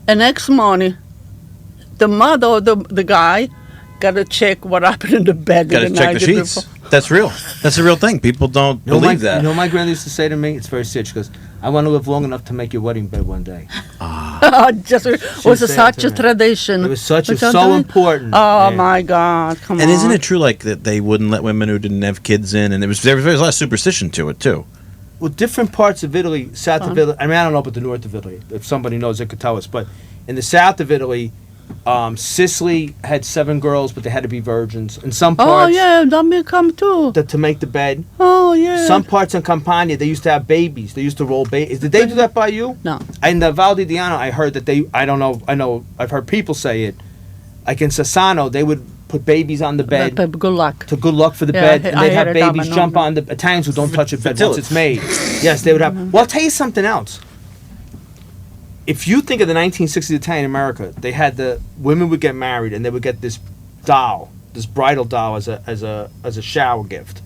and next morning, the mother of the guy got to check what happened in the bed. Got to check the sheets. Before. That's real. That's a real thing. People don't believe that. You know what my grandmother used to say to me? It's very serious. She goes, I want to live long enough to make your wedding bed one day. It was such a tradition. It was so important. Oh, my God. Come on. And isn't it true, like, that they wouldn't let women who didn't have kids in? And there was a lot of superstition to it, too. Well, different parts of Italy, south of Italy, I mean, I don't know about the north of Italy. If somebody knows, they could tell us. But in the south of Italy, Sicily had 7 girls, but they had to be virgins. In some parts, Oh, yeah, that may come too. to make the bed. Oh, yeah. Some parts in Campania, they used to have babies. They used to roll babies. Did they do that by you? No. In the Val di Diano, I heard that I've heard people say it. Like in Sassano, they would put babies on the bed Good luck. to good luck for the Yeah, bed, and I they'd have heard it on babies my jump number. on the Italians who don't touch a bed Fertility. once it's made. Yes, they would have. Well, I'll tell you something else. If you think of the 1960s Italian America, they had the women would get married and they would get this doll, this bridal doll as a shower gift,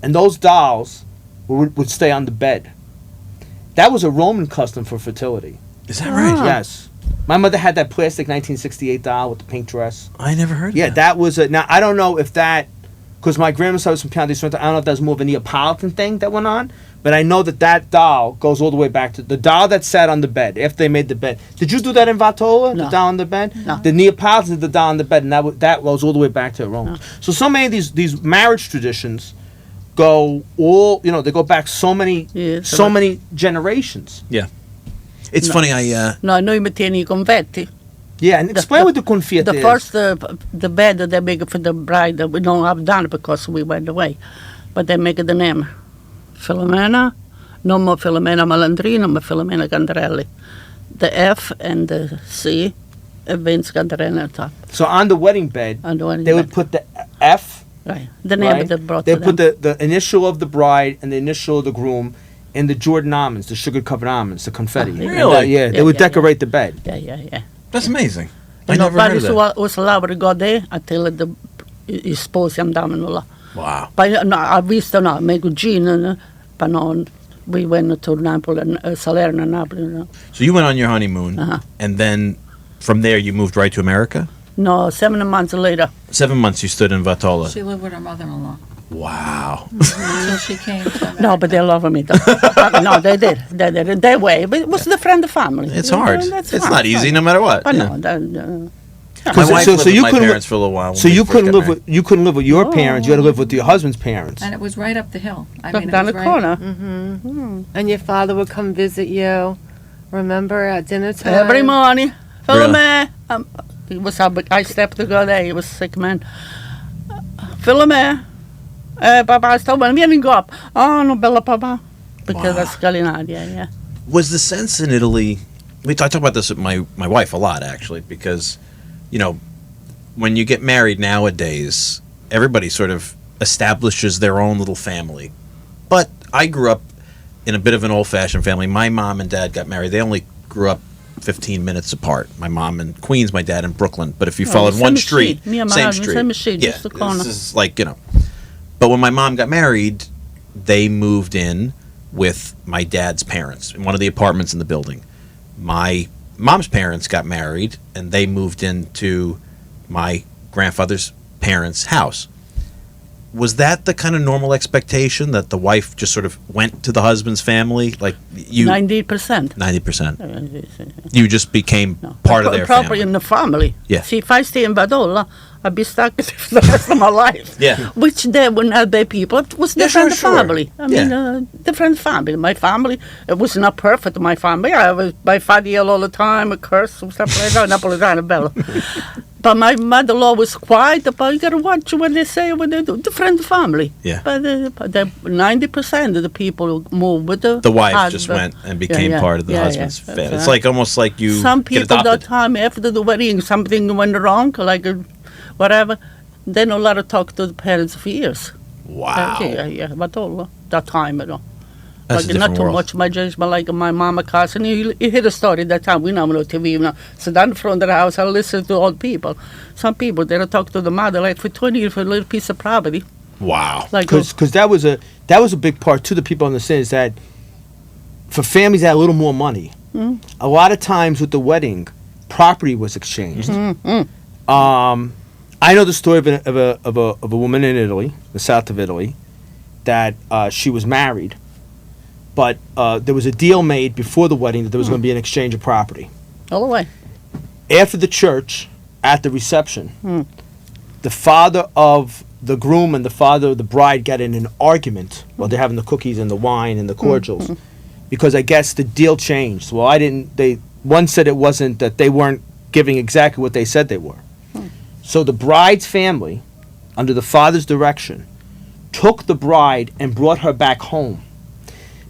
and those dolls would stay on the bed. That was a Roman custom for fertility. Is that right? Yes, my mother had that plastic 1968 doll with the pink dress. I never heard of Yeah, that. that was a. Now I don't know if that, because my grandmother was from Piano di Sorrento. I don't know if that was more of a Neapolitan thing that went on, but I know that doll goes all the way back to the doll that sat on the bed after they made the bed. Did you do that in Vatolla? No. The doll on the bed. No. The Neapolitans did the doll on the bed, and that goes all the way back to Rome. No. So many of these marriage traditions go they go back so many generations. It's funny, No, noi mettiamo I convetti. Yeah, and explain what the confit The is. first, the bed that they make for the bride, that we don't have done because we went away. But they make the name. Filomena, no more Filomena Malandrino, but Filomena Gandrelli. The F and the C, and Vince Gandrelli on top. So on the wedding bed, On the wedding they would bed. put the F. Right. The name Right? that brought They to put them. the initial of the bride and the initial of the groom and the Jordan almonds, the sugar-covered almonds, the confetti. Oh, Really? Yeah, they Yeah, would yeah, decorate the bed. Yeah. that's amazing. I E never heard of that. was allowed to go there until I sposi andavano là. Wow. Poi no, ha visto no, mie cugine, but no, we went to Napoli, Salerno, Napoli. No. So you went on your honeymoon, Uh-huh. and then from there you moved right to America? No, 7 months later. 7 months you stood in Vatolla. She lived with her mother-in-law Wow. until she came to America. No, but they love me. No, they did. They did it their way. But it was the friend of family. It's hard. That's It's hard. not easy no matter what. But Yeah. no, My So- wife so lived with you my couldn't parents for a little while. when So we you first couldn't got live with your parents. You had to live with your husband's parents. And it was right up the hill. I mean, it down was the right, corner. And your father would come visit you, remember, at dinner time? Every morning. Really? Filomé. He was up. I stepped to go there. He was a sick man. Filomé. Papà, sto bene. Vieni go up. Oh, no, bella papà. Because Wow. that's Scalinari, yeah. Was the sense in Italy? I talk about this with my wife a lot, actually, because when you get married nowadays, everybody sort of establishes their own little family. But I grew up in a bit of an old-fashioned family. My mom and dad got married. They only grew up 15 minutes apart. My mom in Queens, my dad in Brooklyn. But if you followed same one street. street, Me and my same husband, street, same street, yeah, just the corner. this is like But when my mom got married, they moved in with my dad's parents in one of the apartments in the building. My mom's parents got married, and they moved into my grandfather's parents' house. was that the kind of normal expectation that the wife just sort of went to the husband's family? Like you, 90%. 90%. You just became part of their Properly family. in the family. Yeah. See, if I stay in Vatolla, I'd be stuck for the rest of my life. Yeah. Which there were not bad people. It was different family. I mean, different family. My family, it was not perfect, my family. I was by father yell all the time, a curse, and stuff like that, Napolitano Bella. But my mother-in-law was quiet, but you got to watch what they say, what they do. Different family. Yeah. But 90% of the people who moved with The wife just went and became part of the husband's family. That's It's right. like almost like you Some get people adopted. that time after the wedding, something went wrong, like whatever, they don't let her talk to the parents for years. Wow. Yeah, but all that time, you know. That's a Like, different not too world. much my judgment, like my mama cousin, he heard a story that time, we never know TV, you know. So down in front of the house, I listen to old people. Some people, they don't talk to the mother, like for 20 years for a little piece of property. Wow. Like, Because that was a big part too. The people understand is that for families that had a little more money, a lot of times with the wedding, property was exchanged. I know the story of a woman in Italy, the south of Italy, that she was married, but there was a deal made before the wedding that there was going to be an exchange of property. all the way. After the church, at the reception, the father of the groom and the father of the bride got in an argument while they're having the cookies and the wine and the cordials, because I guess the deal changed. Well, one said it wasn't, that they weren't giving exactly what they said they were. So the bride's family, under the father's direction, took the bride and brought her back home.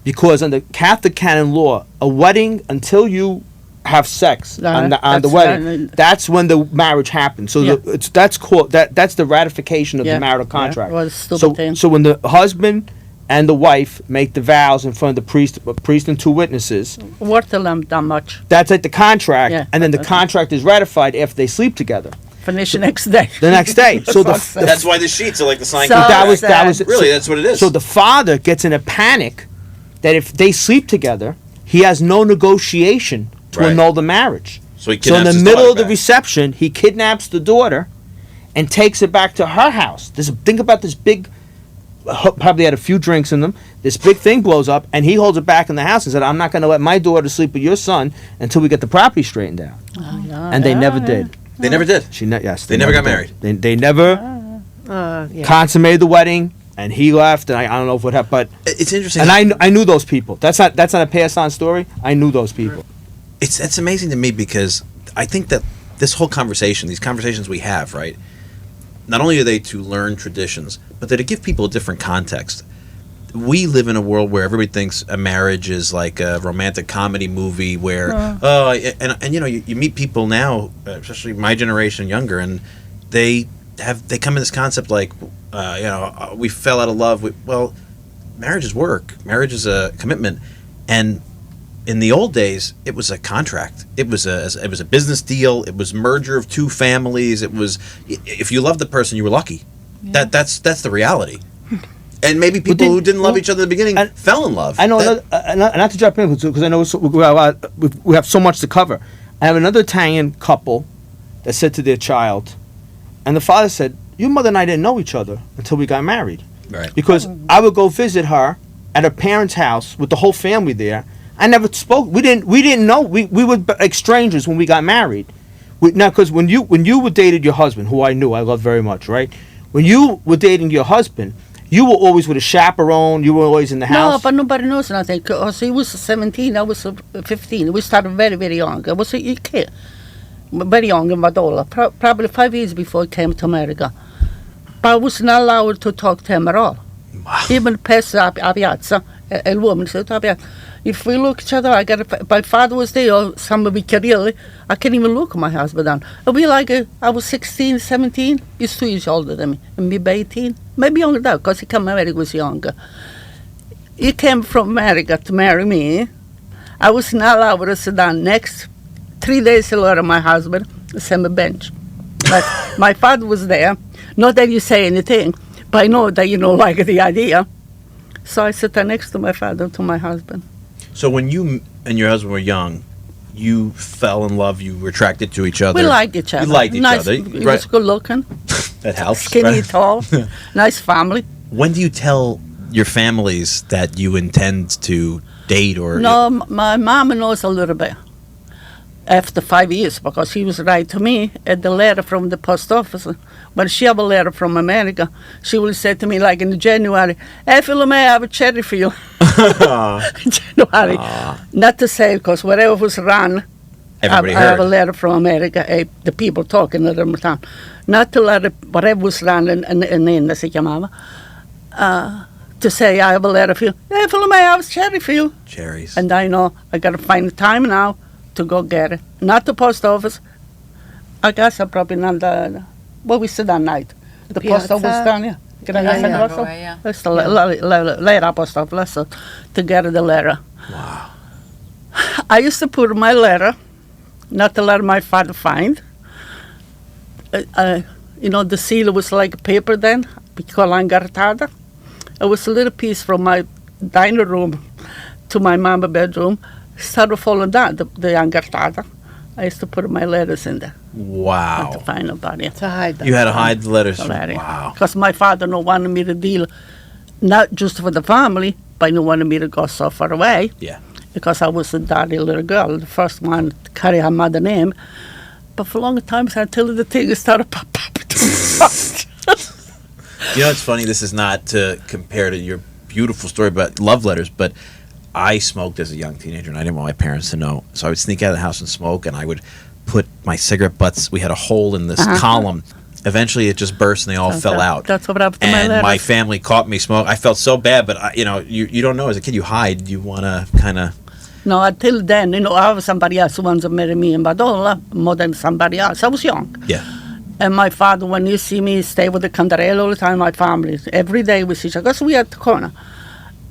Because under Catholic canon law, a wedding, until you have sex on the wedding, that's when the marriage happens. So that's the ratification of the marital contract. Yeah, it was a stupid thing. So when the husband and the wife make the vows in front of the priest and two witnesses, Worth to them that much. that's like the contract, Yeah, and then the that's- contract is ratified after they sleep together Finish the next day. the next day. So That's why the sheets are like the sign. So contract. that was Really, that's what it is. So the father gets in a panic that if they sleep together, he has no negotiation to Right. annul the marriage. So he So in kidnaps the his middle daughter of the back. reception, he kidnaps the daughter and takes it back to her house. Think about this big, probably had a few drinks in them. This big thing blows up, and he holds it back in the house and said, "I'm not going to let my daughter sleep with your son until we get the property straightened out." And they never did. They never did. Yes, They never got did. married. They never consummated the wedding, and he left. And I don't know what happened, but It's interesting. and I knew those people. That's not a passed on story. I knew those people. It's amazing to me because I think that this whole conversation, these conversations we have, right? Not only are they to learn traditions, but they're to give people a different context. We live in a world where everybody thinks a marriage is like a romantic comedy movie where and you know you meet people now, especially my generation younger, and they come in this concept like we fell out of love. Well, marriage is work. Marriage is a commitment, and in the old days, it was a contract. It was a business deal. It was merger of two families. It was, if you loved the person, you were lucky. Yeah. That's the reality. And maybe people who didn't love each other in the beginning fell in love. I know, not to jump in because I know we have so much to cover. I have another Italian couple that said to their child, and the father said, "Your mother and I didn't know each other until we got married." Right. Because I would go visit her at her parents' house with the whole family there. I never spoke. We didn't know. We were like strangers when we got married. Because when you were dating your husband, who I knew, I loved very much, right? When you were dating your husband, you were always with a chaperone. You were always in the house. No, but nobody knows nothing. Because he was 17, I was 15. We started very, very young. I was a kid. Very young in Vatolla. Probably 5 years before I came to America. But I was not allowed to talk to him at all. Wow. Even past a piazza, a woman said, if we look at each other, my father was there, or somebody Kiril, I can't even look at my husband down. I'll be like, I was 16, 17, he's 2 years older than me, and maybe 18, maybe younger than that, because he came to America was younger. He came from America to marry me. I was not allowed to sit down. Next 3 days later, my husband sent me a bench. But my father was there. Not that you say anything, but I know that you don't like the idea. So I sat there next to my father, to my husband. So when you and your husband were young, you fell in love. You were attracted to each other. We liked each other. You liked each nice, other, He right? was good looking. That helps. Skinny, right? tall, nice family. When do you tell your families that you intend to date or? No, my mom knows a little bit. After 5 years, because he was write to me at the letter from the post office. When she have a letter from America, she will say to me like in January, "Hey, Philomena, I have a cherry for you." January, not to say because whatever was run, Everybody I have a heard. letter from America. The people talking at the time, not to let it, whatever was run in se chiamava. To say I have a letter for you. Hey, Philomena, I have a cherry for you. Cherries. And I know I got to find the time now to go get it. Not the post office. I guess I probably not the, what we said that night. The post Piazza? office down here. Can I Yeah, get yeah. also? Yeah. It's the later post office to get the letter. Wow. I used to put my letter, not to let my father find. The seal was like paper then, piccola incartata. It was a little piece from my dining room to my mama's bedroom. Started falling down, the incartata. I used to put my letters in there. Not to Wow. find nobody. To hide them. You had to hide the letters. Already. Wow. Because my father no wanted me to deal, not just for the family, but he wanted me to go so far away. Yeah. Because I was a dirty little girl, the first one to carry her mother's name. But for a long time, until the thing started pop up. You know, it's funny. This is not to compare to your beautiful story about love letters, but I smoked as a young teenager, and I didn't want my parents to know. So I would sneak out of the house and smoke, and I would put my cigarette butts. We had a hole in this column. Eventually, it just burst, and they all fell out. That's what happened to my And letters. my family caught me smoke. I felt so bad, but you don't know as a kid. You hide. You want to kind of. No, until then, I was somebody else who once married me in Vatolla, more than somebody else. I was young. Yeah. And my father, when you see me stay with the Candarella all the time, my family, every day we see each other, because we at the corner.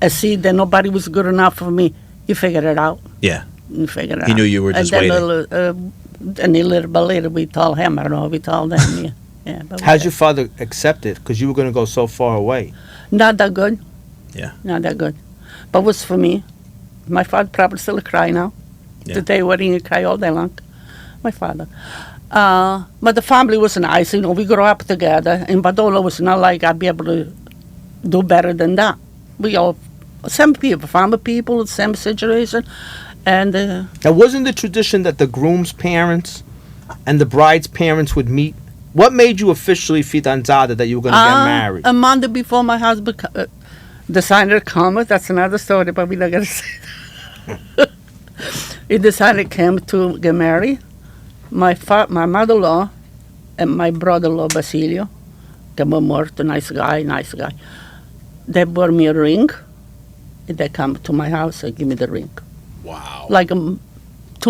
I see that nobody was good enough for me. You figure it out. Yeah. You figure it out. He knew you were just and then waiting. And a little bit later, we told him, I don't know, we told them, yeah. Yeah, but How'd your father accept it? Because you were going to go so far away. Not that good. Yeah. Not that good. But was for me. My father probably still cry now. Yeah. The day wedding, he cry all day long. My father. But the family was nice. We grew up together. And Vatolla was not like I'd be able to do better than that. We all, same people, family people, same situation. And Now, wasn't the tradition that the groom's parents and the bride's parents would meet? What made you officially fidanzata that you were going to get married? a month before my husband decided to come, that's another story, but we're not going to say that. He decided to come to get married. My mother-in-law and my brother-in-law, Basilio, que morto, nice guy. They bought me a ring. They come to my house and give me the ring. Wow. Like 2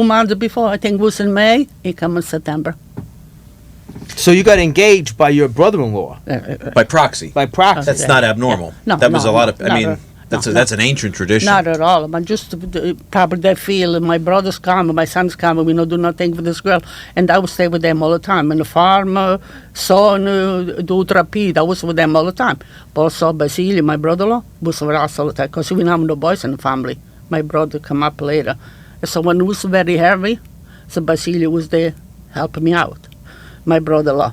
months before, I think it was in May, he come in September. So you got engaged by your brother-in-law By proxy. by proxy. That's Yeah. not abnormal. No, that was no, a lot of. I not mean, a- that's no, that's an ancient tradition. Not at all. But just probably they feel my brothers come, my sons come, we don't do nothing for this girl. And I would stay with them all the time. And the farm, son, do trapid, I was with them all the time. But also Basilio, my brother-in-law, was with us all the time. Because we have no boys in the family. My brother come up later. So when it was very heavy, so Basilio was there helping me out. My brother-in-law.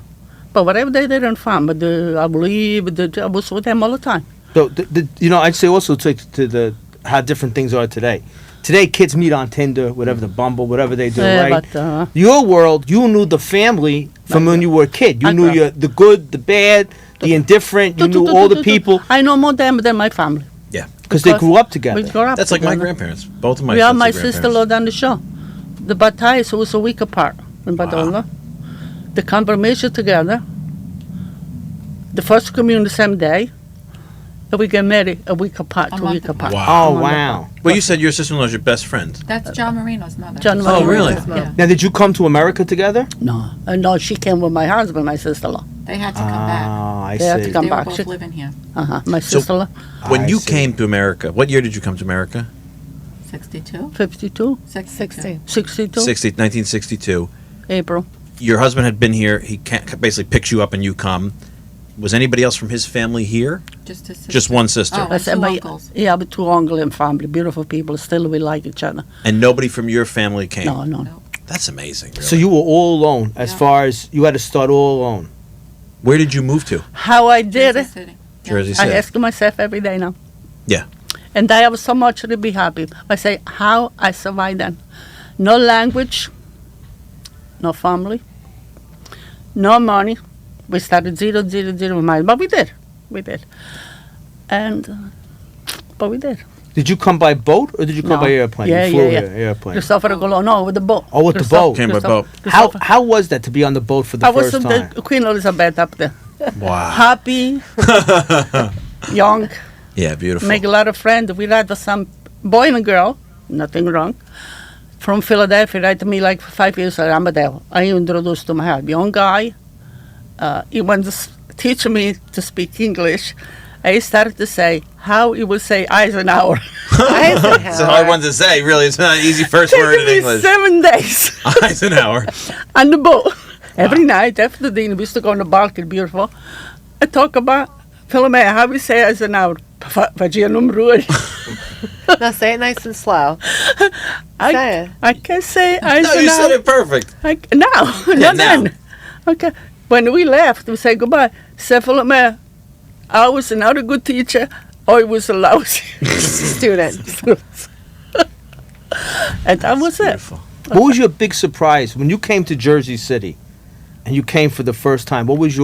But whatever they did in farm, but I believe I was with them all the time. So, I'd say also to the how different things are today. Today, kids meet on Tinder, whatever the Bumble, whatever they do, Yeah, right? but, Your world, you knew the family from when you were a kid. You I knew know. the good, the bad, the indifferent. You knew all the people I know more them than my family. Yeah. because they grew up We together. grew up That's like my together. grandparents. Both of my. We have sets my of grandparents. sister-in-law down the show. The baptize was a week apart in Vatolla. The confirmation together. The first communion the same day. And we get married a week apart, A 2 month weeks apart. apart. Oh, A month wow. apart. Well, you said your sister-in-law is your best friend. That's John Marino's mother. John Oh, Marino. really? Yeah. Now, did you come to America together? No. No, she came with my husband, my sister-in-law. They had to come back. Ah, I They had to see. come They were back. both She- living here. My So- sister-in-law, When I you see. came to America, what year did you come to America? 62? 52, 60. 62, 1962. April. Your husband had been here. He basically picks you up and you come. Was anybody else from his family here? Just his sister. Just one sister. Oh, and two uncles. Yeah, but 2 uncles and family, beautiful people. Still we like each other. And nobody from your family came. No. No. That's amazing. Really. So you were all alone as Yeah. far as you had to start all alone. Where did you move to? How I did Jersey it, City. Jersey I City. ask myself every day now. Yeah. And I have so much to be happy. I say, how I survived then. No language, no family, no money. We started 0, miles, but we did. We did. And, but we did. Did you come by boat or did you come No. by airplane? Yeah, You flew yeah. here, airplane. Christopher Colon, no, with the boat. Oh, with the boat. Came by boat. How was that to be on the boat for the I was first with time? the Queen Elizabeth up there. Wow. Happy, young, Yeah, beautiful. make a lot of friends. We had some boy and a girl, nothing wrong, from Philadelphia, right to me like 5 years at Amadeo. I introduced to my husband, young guy. He wanted to teach me to speak English. I started to say how he would say Eisenhower. It's a hard one to say, really. It's not an easy first word in Taking me English. 7 days Eisenhower. on the boat. Every night after the dinner, we used to go on the balcony, beautiful. I talk about Philomena, how we say Eisenhower. Fazia número 8. Now say it nice and slow. Say it. I can say Eisenhower. No, you said it perfect. No, Yeah, not now. then. Okay. When we left, we say goodbye. Say, Philomena, I was not a good teacher, or I was a lousy Student. And that was it. Beautiful. What was your big surprise when you came to Jersey City and you came for the first time? What was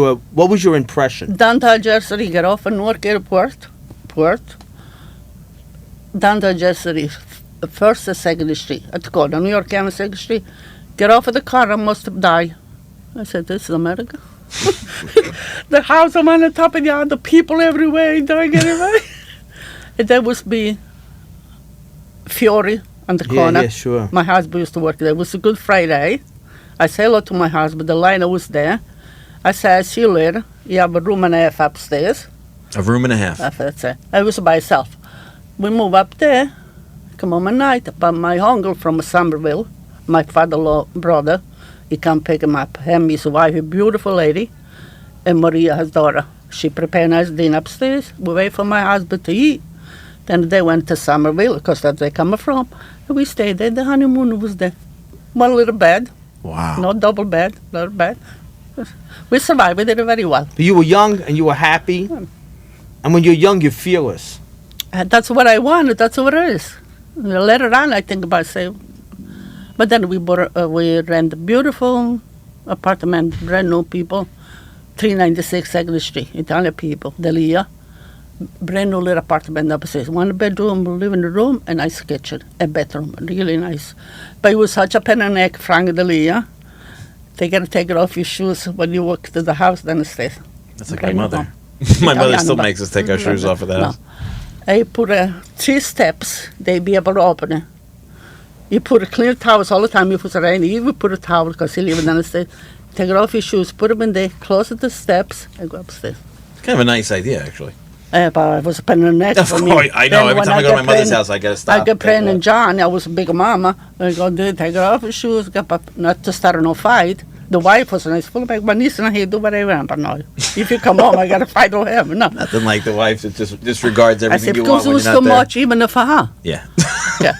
your impression? Downtown Jersey, get off at Newark Airport. Downtown Jersey, first and second street. At the corner, New York and second street. Get off of the car, I must have died. I said, this is America. The house I'm on the top of the yard, the people everywhere, doing everywhere. And there was be Fiore on the corner. Yeah, sure. My husband used to work there. It was a Good Friday. I say hello to my husband. The liner was there. I said, I see you later. You have a room and a half upstairs. A room and a half. That's it. I was by myself. We move up there. Come home at night. But my uncle from Somerville, my father-in-law brother, he come pick him up. Him, his wife, a beautiful lady, and Maria, his daughter. She prepared nice dinner upstairs. We wait for my husband to eat. Then they went to Somerville, because that's where they come from. And we stayed there. The honeymoon was there. One little bed. Wow. No double bed. Little bed. We survived. We did it very well. But you were young and you were happy. And when you're young, you're fearless. And that's what I wanted. That's what it is. Later on, I think about say, but then we rent a beautiful apartment, brand new people, 396 Second Street, Italian people, Delia, brand new little apartment upstairs, 1 bedroom, living room, a nice kitchen, a bedroom, really nice. But it was such a pen and neck, Frank Delia. They gotta take off your shoes when you walk to the house, then it stays. That's like Brand my new mother. home. My mother Italiano, still but- makes us take our shoes off of the house. I put 3 steps, they be able to open it. You put a clean towels all the time if it's raining. You would put a towel because you live in the state. Take it off your shoes, put them in there, close the steps, and go upstairs. Kind of a nice idea, actually. But it was a pen and neck Of for me. course, I know. Then Every when time I go to my get mother's pregnant- house, I gotta stop. I get pregnant, John. I was a big mama. I go there, take it off your shoes, get up, not to start no fight. The wife was nice, full back. My niece and I do whatever I want, but no. If you come home, I gotta fight with him. No. Nothing like the wife that just disregards I everything said you because want it when was you're too not there. much, even for her. Yeah. Yeah.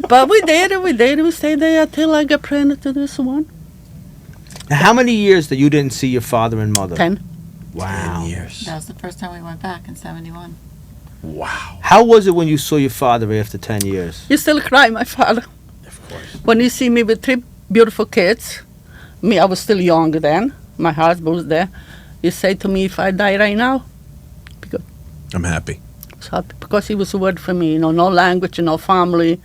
But we dated, we stayed there until I got pregnant to this one. Now, how many years that you didn't see your father and mother? 10. Wow. 10 years. That was the first time we went back in 71. Wow. How was it when you saw your father after 10 years? You still cry, my father. Of course. When you see me with 3 beautiful kids, I was still young then, my husband was there, you say to me, if I die right now, I'm happy. so, because he was a word for me, no language, no family.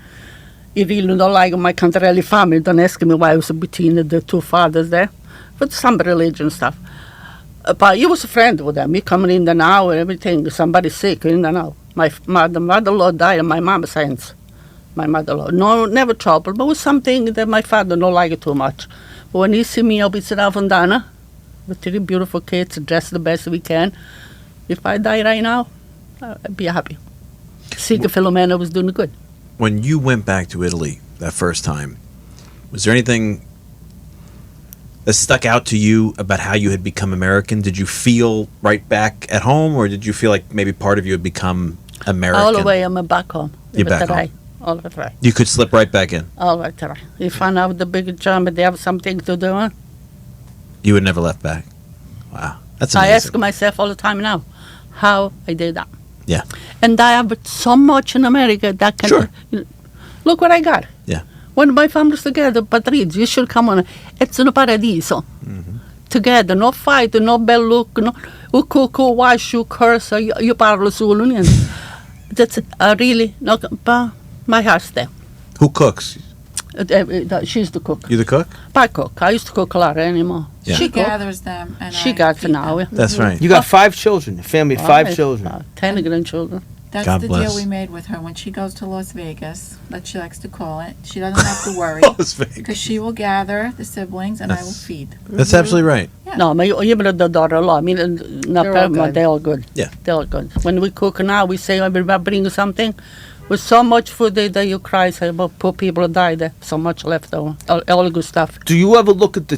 He really don't like my country family. Don't ask me why I was between the 2 fathers there, but some religion stuff. But he was a friend with them. He coming in the now and everything. Somebody sick in the now. My mother-in-law died and my mama since. My mother-in-law. No, never trouble, but it was something that my father don't like it too much. But when he see me, I'll be sitting out on Dana with 3 beautiful kids, dressed the best we can. If I die right now, I'd be happy. Seeker Philomena was doing good. When you went back to Italy that first time, was there anything that stuck out to you about how you had become American? Did you feel right back at home, or did you feel like maybe part of you had become American? All the way, I'm back home. You're back home. All the way. You could slip right back in. All the way. You find out the big job, they have something to do. You had never left back. Wow. That's I amazing. ask myself all the time now, how I did that. Yeah. And I have so much in America that can. Sure. Look what I got. Yeah. When my family's together, Patrizio, you should come on. It's in a paradiso. Together, no fight, no bad look, no. Who cook, who wash, who curse, you parlo solo, niente. That's really, no, but my heart's there. Who cooks? She's the cook. You the cook? I cook. I used to cook a lot anymore. Yeah. She She cook. gathers them, and She I got feed now. them. That's right. You got 5 children, a family of 5 children. 10 grandchildren. That's God the bless. deal we made with her when she goes to Las Vegas, that she likes to call it. She doesn't have to worry Las Vegas. because she will gather the siblings and I will That's- feed. That's absolutely right. Yeah. No, even the daughter-in-law. I mean, not They're all parent, good. they're all good. Yeah. They're all good. When we cook now, we say, everybody bring something. With so much food that you cry, say, about poor people died, there so much left over. All good stuff. Do you ever look at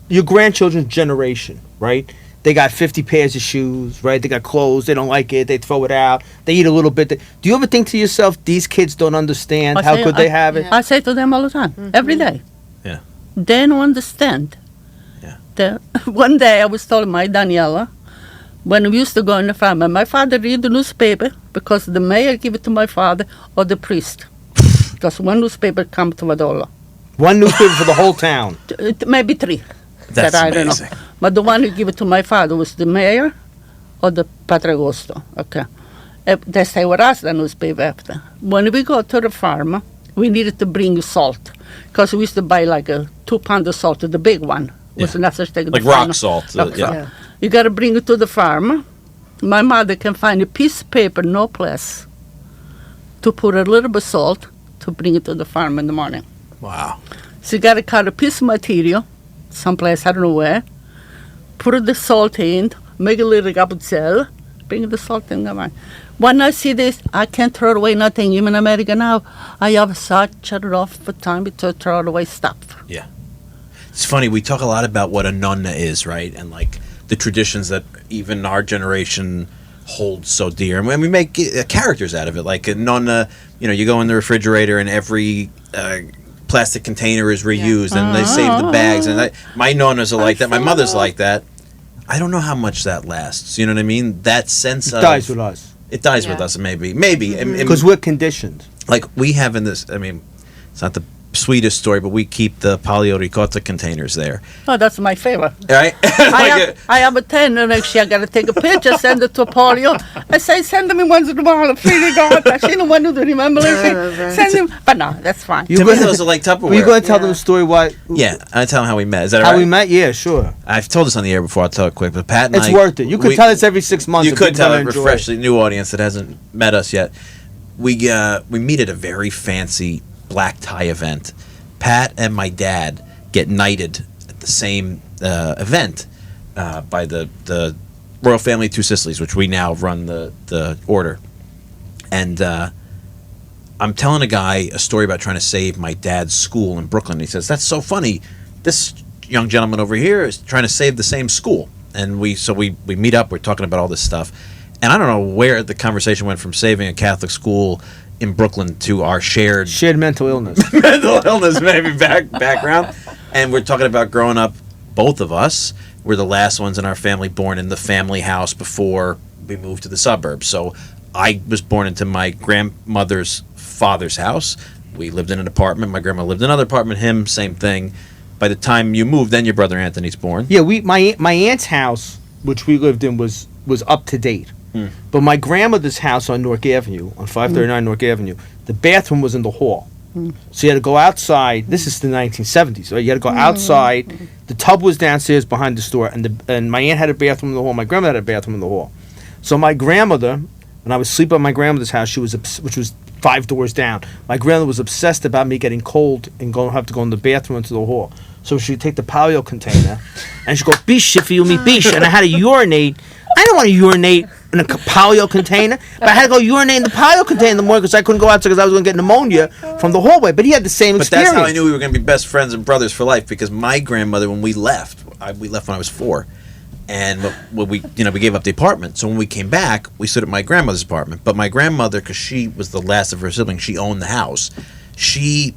your grandchildren's generation, right? They got 50 pairs of shoes, right? They got clothes. They don't like it. They throw it out. They eat a little bit. Do you ever think to yourself, these kids don't understand I how say- good they have it? Yeah. I say to them all the time, every day. Yeah. They don't understand. Yeah. One day I was telling my Daniela, when we used to go in the farm, and my father read the newspaper because the mayor give it to my father or the priest. Because one newspaper come to Vatolla. One newspaper for the whole town. Maybe 3. That's that I don't amazing. know. But the one who gave it to my father was the mayor or the Patragosto. Okay. They stay with us, the newspaper after. When we go to the farm, we needed to bring salt. Because we used to buy like a 2 pound of salt, the big one. Was Yeah. not such thing. Like rock salt. Rock yeah. salt. Yeah. You got to bring it to the farm. My mother can find a piece of paper, no place, to put a little bit of salt to bring it to the farm in the morning. Wow. So you got to cut a piece of material, someplace, I don't know where, put the salt in, make a little cappuccino, bring the salt in the wine. When I see this, I can't throw away nothing. Even in America now, I have such a rough time to throw away stuff. It's funny, we talk a lot about what a nonna is, right? And like the traditions that even our generation holds so dear. And when we make characters out of it, like a nonna, you go in the refrigerator and every plastic container is reused and they save the bags. And my nonnas are like that. My mother's like that. I don't know how much that lasts. You know what I mean? That sense It of... dies with us. It dies with Yeah. us, maybe. Maybe. Because we're conditioned. Like we have in this, I mean, it's not the sweetest story, but we keep the polio ricotta containers there. Oh, that's my favorite. Right? I have a 10, and actually I got to take a picture, send it to Polio. I say, send me once in a while, really God. She don't want to remember anything. Send him. But no, that's fine. You To me, gonna- those are like Tupperware. Were you going to tell Yeah. them a story why? Yeah, I tell them how we met. Is that all How right? we met? Yeah, sure. I've told this on the air before. I'll tell it quick. But Pat and It's I, worth it. You could we- tell us every 6 months. You if could people tell wanna a enjoy refresh the new audience that hasn't met us yet. We meet at a very fancy black tie event. Pat and my dad get knighted at the same event by the Royal Family of Two Sicilies, which we now run the order. And I'm telling a guy a story about trying to save my dad's school in Brooklyn. He says, that's so funny. This young gentleman over here is trying to save the same school. And we meet up, we're talking about all this stuff. And I don't know where the conversation went from saving a Catholic school in Brooklyn to our shared mental illness. mental illness maybe background. And we're talking about growing up, both of us were the last ones in our family born in the family house before we moved to the suburbs. So I was born into my grandmother's father's house. We lived in an apartment. My grandma lived in another apartment. Him, same thing. By the time you moved, then your brother Anthony's born. Yeah, my aunt's house, which we lived in, was up to date. But my grandmother's house on Newark Avenue, on 539 Newark Avenue, the bathroom was in the hall. So you had to go outside. This is the 1970s. Right? You had to go outside. The tub was downstairs behind the store, and my aunt had a bathroom in the hall. My grandmother had a bathroom in the hall. So my grandmother, when I was sleeping at my grandmother's house, which was 5 doors down. My grandmother was obsessed about me getting cold and have to go in the bathroom into the hall. So she'd take the polio container and she'd go, bish, if you me bish. And I had to urinate. I don't want to urinate in a polio container, but I had to go urinate in the polio container in the morning because I couldn't go outside because I was going to get pneumonia from the hallway. But he had the same But experience. that's how I knew we were going to be best friends and brothers for life, because my grandmother, when we left, we left when I was 4. And when we gave up the apartment. So when we came back, we stood at my grandmother's apartment. But my grandmother, because she was the last of her siblings, she owned the house. She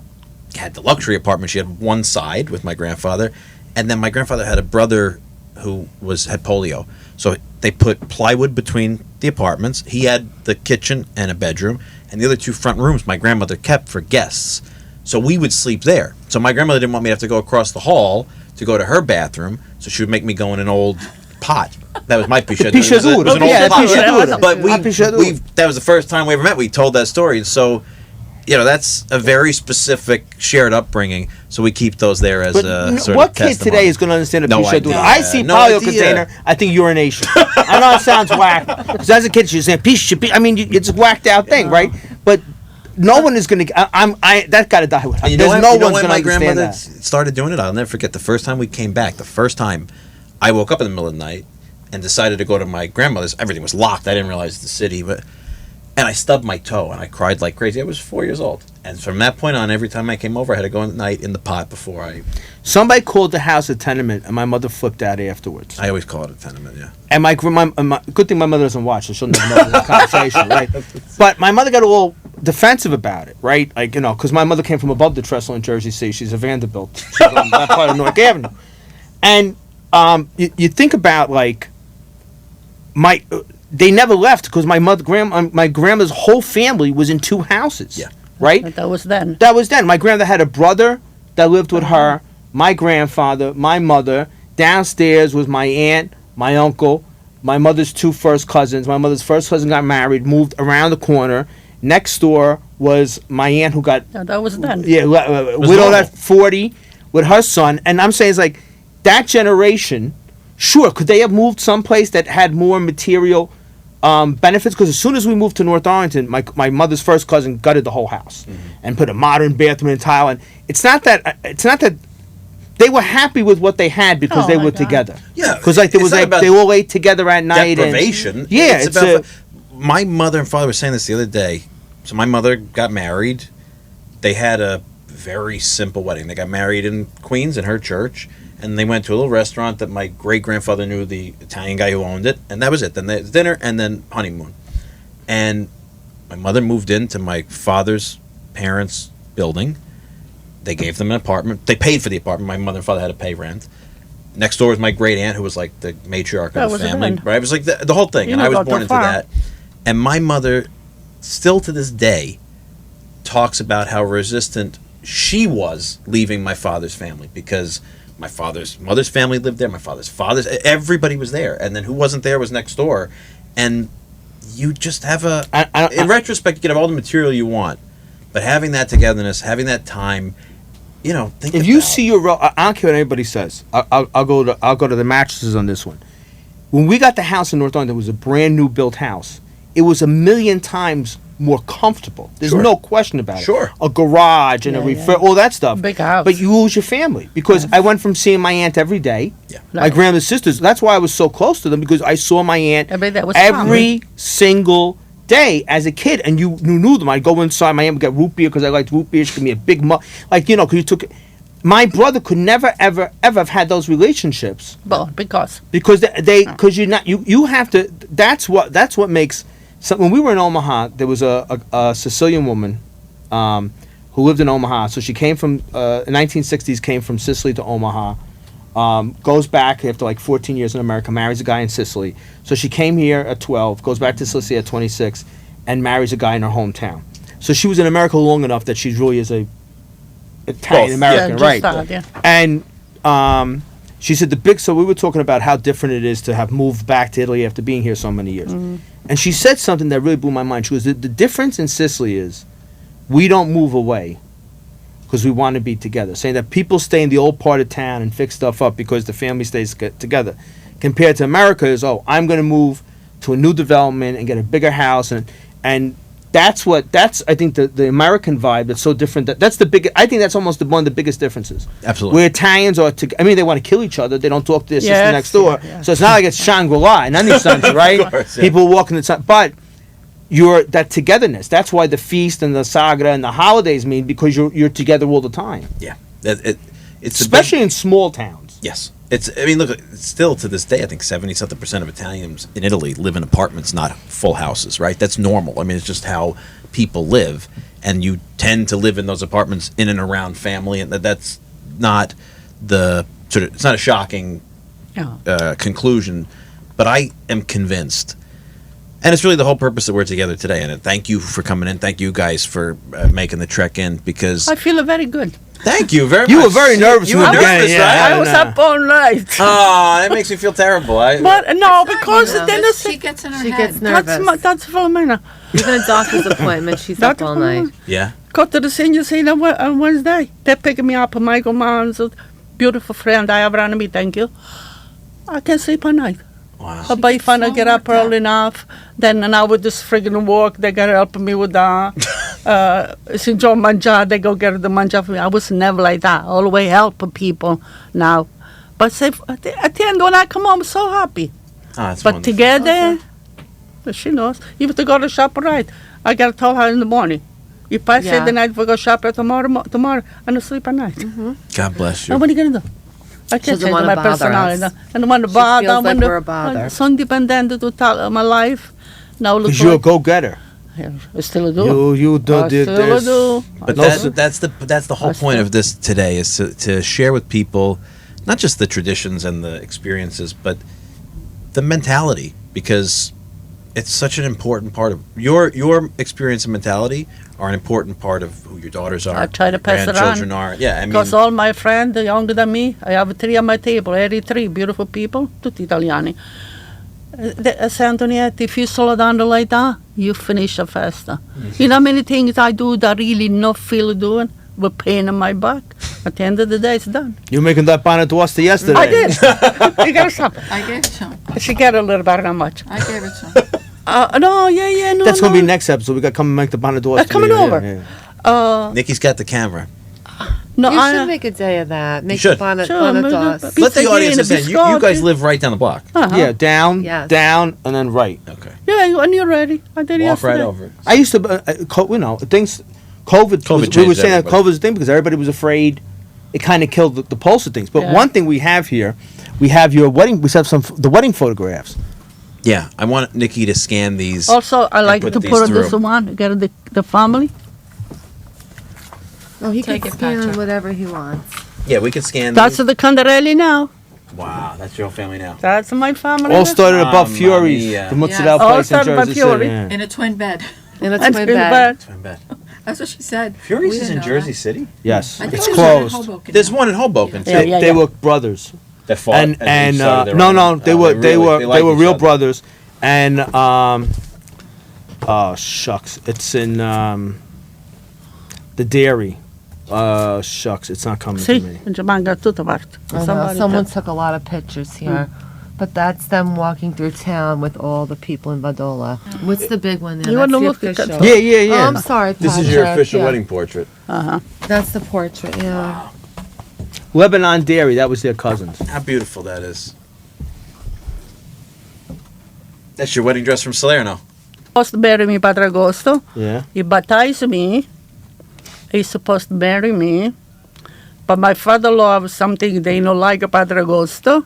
had the luxury apartment. She had one side with my grandfather, and then my grandfather had a brother who had polio. So they put plywood between the apartments. He had the kitchen and a bedroom, and the other 2 front rooms my grandmother kept for guests. So we would sleep there. So my grandmother didn't want me to have to go across the hall to go to her bathroom, so she would make me go in an old pot. That was my pichadura. It was an old pot. But that was the first time we ever met. We told that story. So, that's a very specific shared upbringing. So we keep those there as a sort what of kid testimony. today is going to understand a pichadura? idea. I see No polio idea. container, I think urination. I know it sounds whack. Because as a kid, you're saying pish. I mean, it's a whacked out thing, right? But no one is going to. That got to die with. There's no one's going to my understand grandmother that. started doing it. I'll never forget the first time we came back. The first time I woke up in the middle of the night and decided to go to my grandmother's. Everything was locked. I didn't realize the city, and I stubbed my toe and I cried like crazy. I was 4 years old, and from that point on, every time I came over, I had to go at night in the pot before I. Somebody called the house a tenement, and my mother flipped out afterwards. I always call it a tenement, yeah. And my good thing my mother doesn't watch, so she'll never know the conversation, right? But my mother got all defensive about it, right? Like, because my mother came from above the trestle in Jersey City. She's a Vanderbilt. She's on that part of Newark Avenue. And you think about, like, they never left because my grandma's whole family was in 2 houses. Yeah. Right? That was then. That was then. My grandmother had a brother that lived with her, my grandfather, my mother. Downstairs was my aunt, my uncle, my mother's 2 first cousins. My mother's first cousin got married, moved around the corner. Next door was my aunt who got That was then. widowed at 40 with her son. And I'm saying, it's like, that generation, sure, could they have moved someplace that had more material benefits? Because as soon as we moved to North Arlington, my mother's first cousin gutted the whole house and put a modern bathroom and tile. And it's not that they were happy with what they had because they were together. Yeah, because like they all ate together at night. Deprivation. And, yeah, it's about. My mother and father were saying this the other day. So my mother got married. They had a very simple wedding. They got married in Queens in her church. And they went to a little restaurant that my great-grandfather knew the Italian guy who owned it. And that was it. Then they dinner and then honeymoon. And my mother moved into my father's parents' building. They gave them an apartment. They paid for the apartment. My mother and father had to pay rent. Next door was my great-aunt, who was like the matriarch of the family. Right? It was like the whole thing. And I was born into that. And my mother, still to this day, talks about how resistant she was leaving my father's family because my father's mother's family lived there. My father's everybody was there, and then who wasn't there was next door, and you just have in retrospect, you can have all the material you want, but having that togetherness, having that time, think if you see I don't care what anybody says. I'll go to the mattresses on this one. When we got the house in North Arlington, it was a brand new built house. It was 1,000,000 times more comfortable. There's no question about it. Sure. A garage and all that stuff. Big house. But you lose your family because I went from seeing my aunt every day. Yeah. My grandmother's sisters. That's why I was so close to them, because I saw my aunt every single day as a kid, and you knew them. I'd go inside. My aunt would get root beer because I liked root beer. She gave me a big mug. Because you took. My brother could never, ever, ever have had those relationships. Well, because you have to. That's what makes. So when we were in Omaha, there was a Sicilian woman who lived in Omaha. So she came from, in 1960s, came from Sicily to Omaha, goes back after like 14 years in America, marries a guy in Sicily. So she came here at 12, goes back to Sicily at 26, and marries a guy in her hometown. So she was in America long enough that she really is a Italian-American, right? And she said so we were talking about how different it is to have moved back to Italy after being here so many years. And she said something that really blew my mind. She goes, the difference in Sicily is we don't move away because we want to be together. Saying that people stay in the old part of town and fix stuff up because the family stays together. Compared to America is, I'm going to move to a new development and get a bigger house. And that's I think the American vibe that's so different. That's the big. I think that's almost one of the biggest differences. Absolutely. Where Italians are, they want to kill each other. They don't talk to their sister next door. Yeah. So it's not like it's Shangri-La in any sense, right? Of course, yeah. People walking the sun, but that togetherness. That's why the feast and the sagra and the holidays mean, because you're together all the time. Yeah, it's especially in small towns. Yes. Look, it's still to this day, I think 70-something% of Italians in Italy live in apartments, not full houses, right? That's normal. It's just how people live, and you tend to live in those apartments in and around family, and that's not it's not a shocking conclusion, but I am convinced. And it's really the whole purpose that we're together today. And thank you for coming in. Thank you guys for making the trek in, because I feel very good. thank you very much. You were very nervous You in were the beginning, nervous, yeah. right? I was up all night. Oh, that makes me feel terrible. But no, because you know. then She gets in her She head. gets nervous. that's Philomena. Even a doctor's appointment, she's up all night. Yeah. Go to the senior center on Wednesday. They're picking me up. Michael Mons, a beautiful friend I have around me. Thank you. I can sleep at night. Wow. But if I so get up worked up. early enough, then now with this friggin' work, they gotta help me with that. Since John Manja, they go get the manja for me. I was never like that. Always helping people now. But say, at the end, when I come home, I'm so happy. Oh, that's But wonderful. together, she knows. Even to go to shop right, I gotta tell her in the morning. If I say Yeah. the night we go shop tomorrow, I'm gonna sleep at night. God bless you. And what are you gonna do? I can't doesn't change wanna my bother personality. us. I don't want to She bother. feels I like want to- we're a bother. I'm so independent to tell my life. Now look Because you're a what go-getter. I still do. You do. I still do. But No, that's the whole point of this today, is to share with people not just the traditions and the experiences, but the mentality, because it's such an important part of your experience and mentality are an important part of who your daughters are. I try to your pass it on. grandchildren are. Yeah, I mean, Because all my friends, younger than me, I have 3 on my table, 83 beautiful people, tutti italiani. Antonietti, if you slow down like that, you finish it faster. You know how many things I do that I really not feel doing with pain in my back? At the end of the day, it's done. You're making that bonnet to us yesterday. I did. You gotta stop. I gave it some. She get a little better, not much. I gave it some. No, no. That's no. gonna be next episode. We got to come and make the bonnet to us. Coming over. Nikki's got the camera. No, You I should make a day of that. Make should. the bonnet, Sure, bonnet but- toss. but- Let the Pizza audience Gina, understand. You guys biscotti. live right down the block. Uh-huh. Yeah, down, Yes. down, and then right. Okay. Yeah, when you're ready. I did Walk yesterday. right over. I used to, things. COVID COVID we were changed saying that everybody. COVID was a thing because everybody was afraid. It kind of killed the pulse of things. But Yeah. one thing we have here, we have your wedding. We have the wedding photographs. Yeah, I want Nikki to scan these. Also, I like put to these put through. this one, get the family. Oh, he Take can it, scan Patrick. whatever he wants. Yeah, we can scan That's these. the Candarelli now. Wow, that's your family now. That's my family. All started above Mamma Fury's, mia. the mozzarella Yes. All place in started above Jersey Fury. City. Yeah. In a twin bed. In a That's twin pretty bed. bad. Twin bed. That's what she said. Fury's We is didn't in know Jersey that. City. Yes, I think it's there's one in closed. Hoboken There's now. one in Hoboken Yeah, too. yeah, They were brothers, That fought and as we started their no, own. they Oh, were really- like real each other. brothers, and oh shucks, it's in the dairy. Shucks, it's not coming See, to me. Japan got tutto parte. I know, Somebody someone took- took a lot of pictures here. But that's them walking through town with all the people in Vatolla. What's the big one there? You That's wanna the look at that? official. Yeah. Oh, I'm sorry, This is your Patrick. official Yeah. wedding portrait. Uh-huh. That's the portrait, yeah. Lebanon Dairy, that was their cousins. How beautiful that is. That's your wedding dress from Salerno. Supposed to marry me Padre Agosto. Yeah. He baptized me. He's supposed to marry me. But my father-in-law was something they don't like Padre Agosto.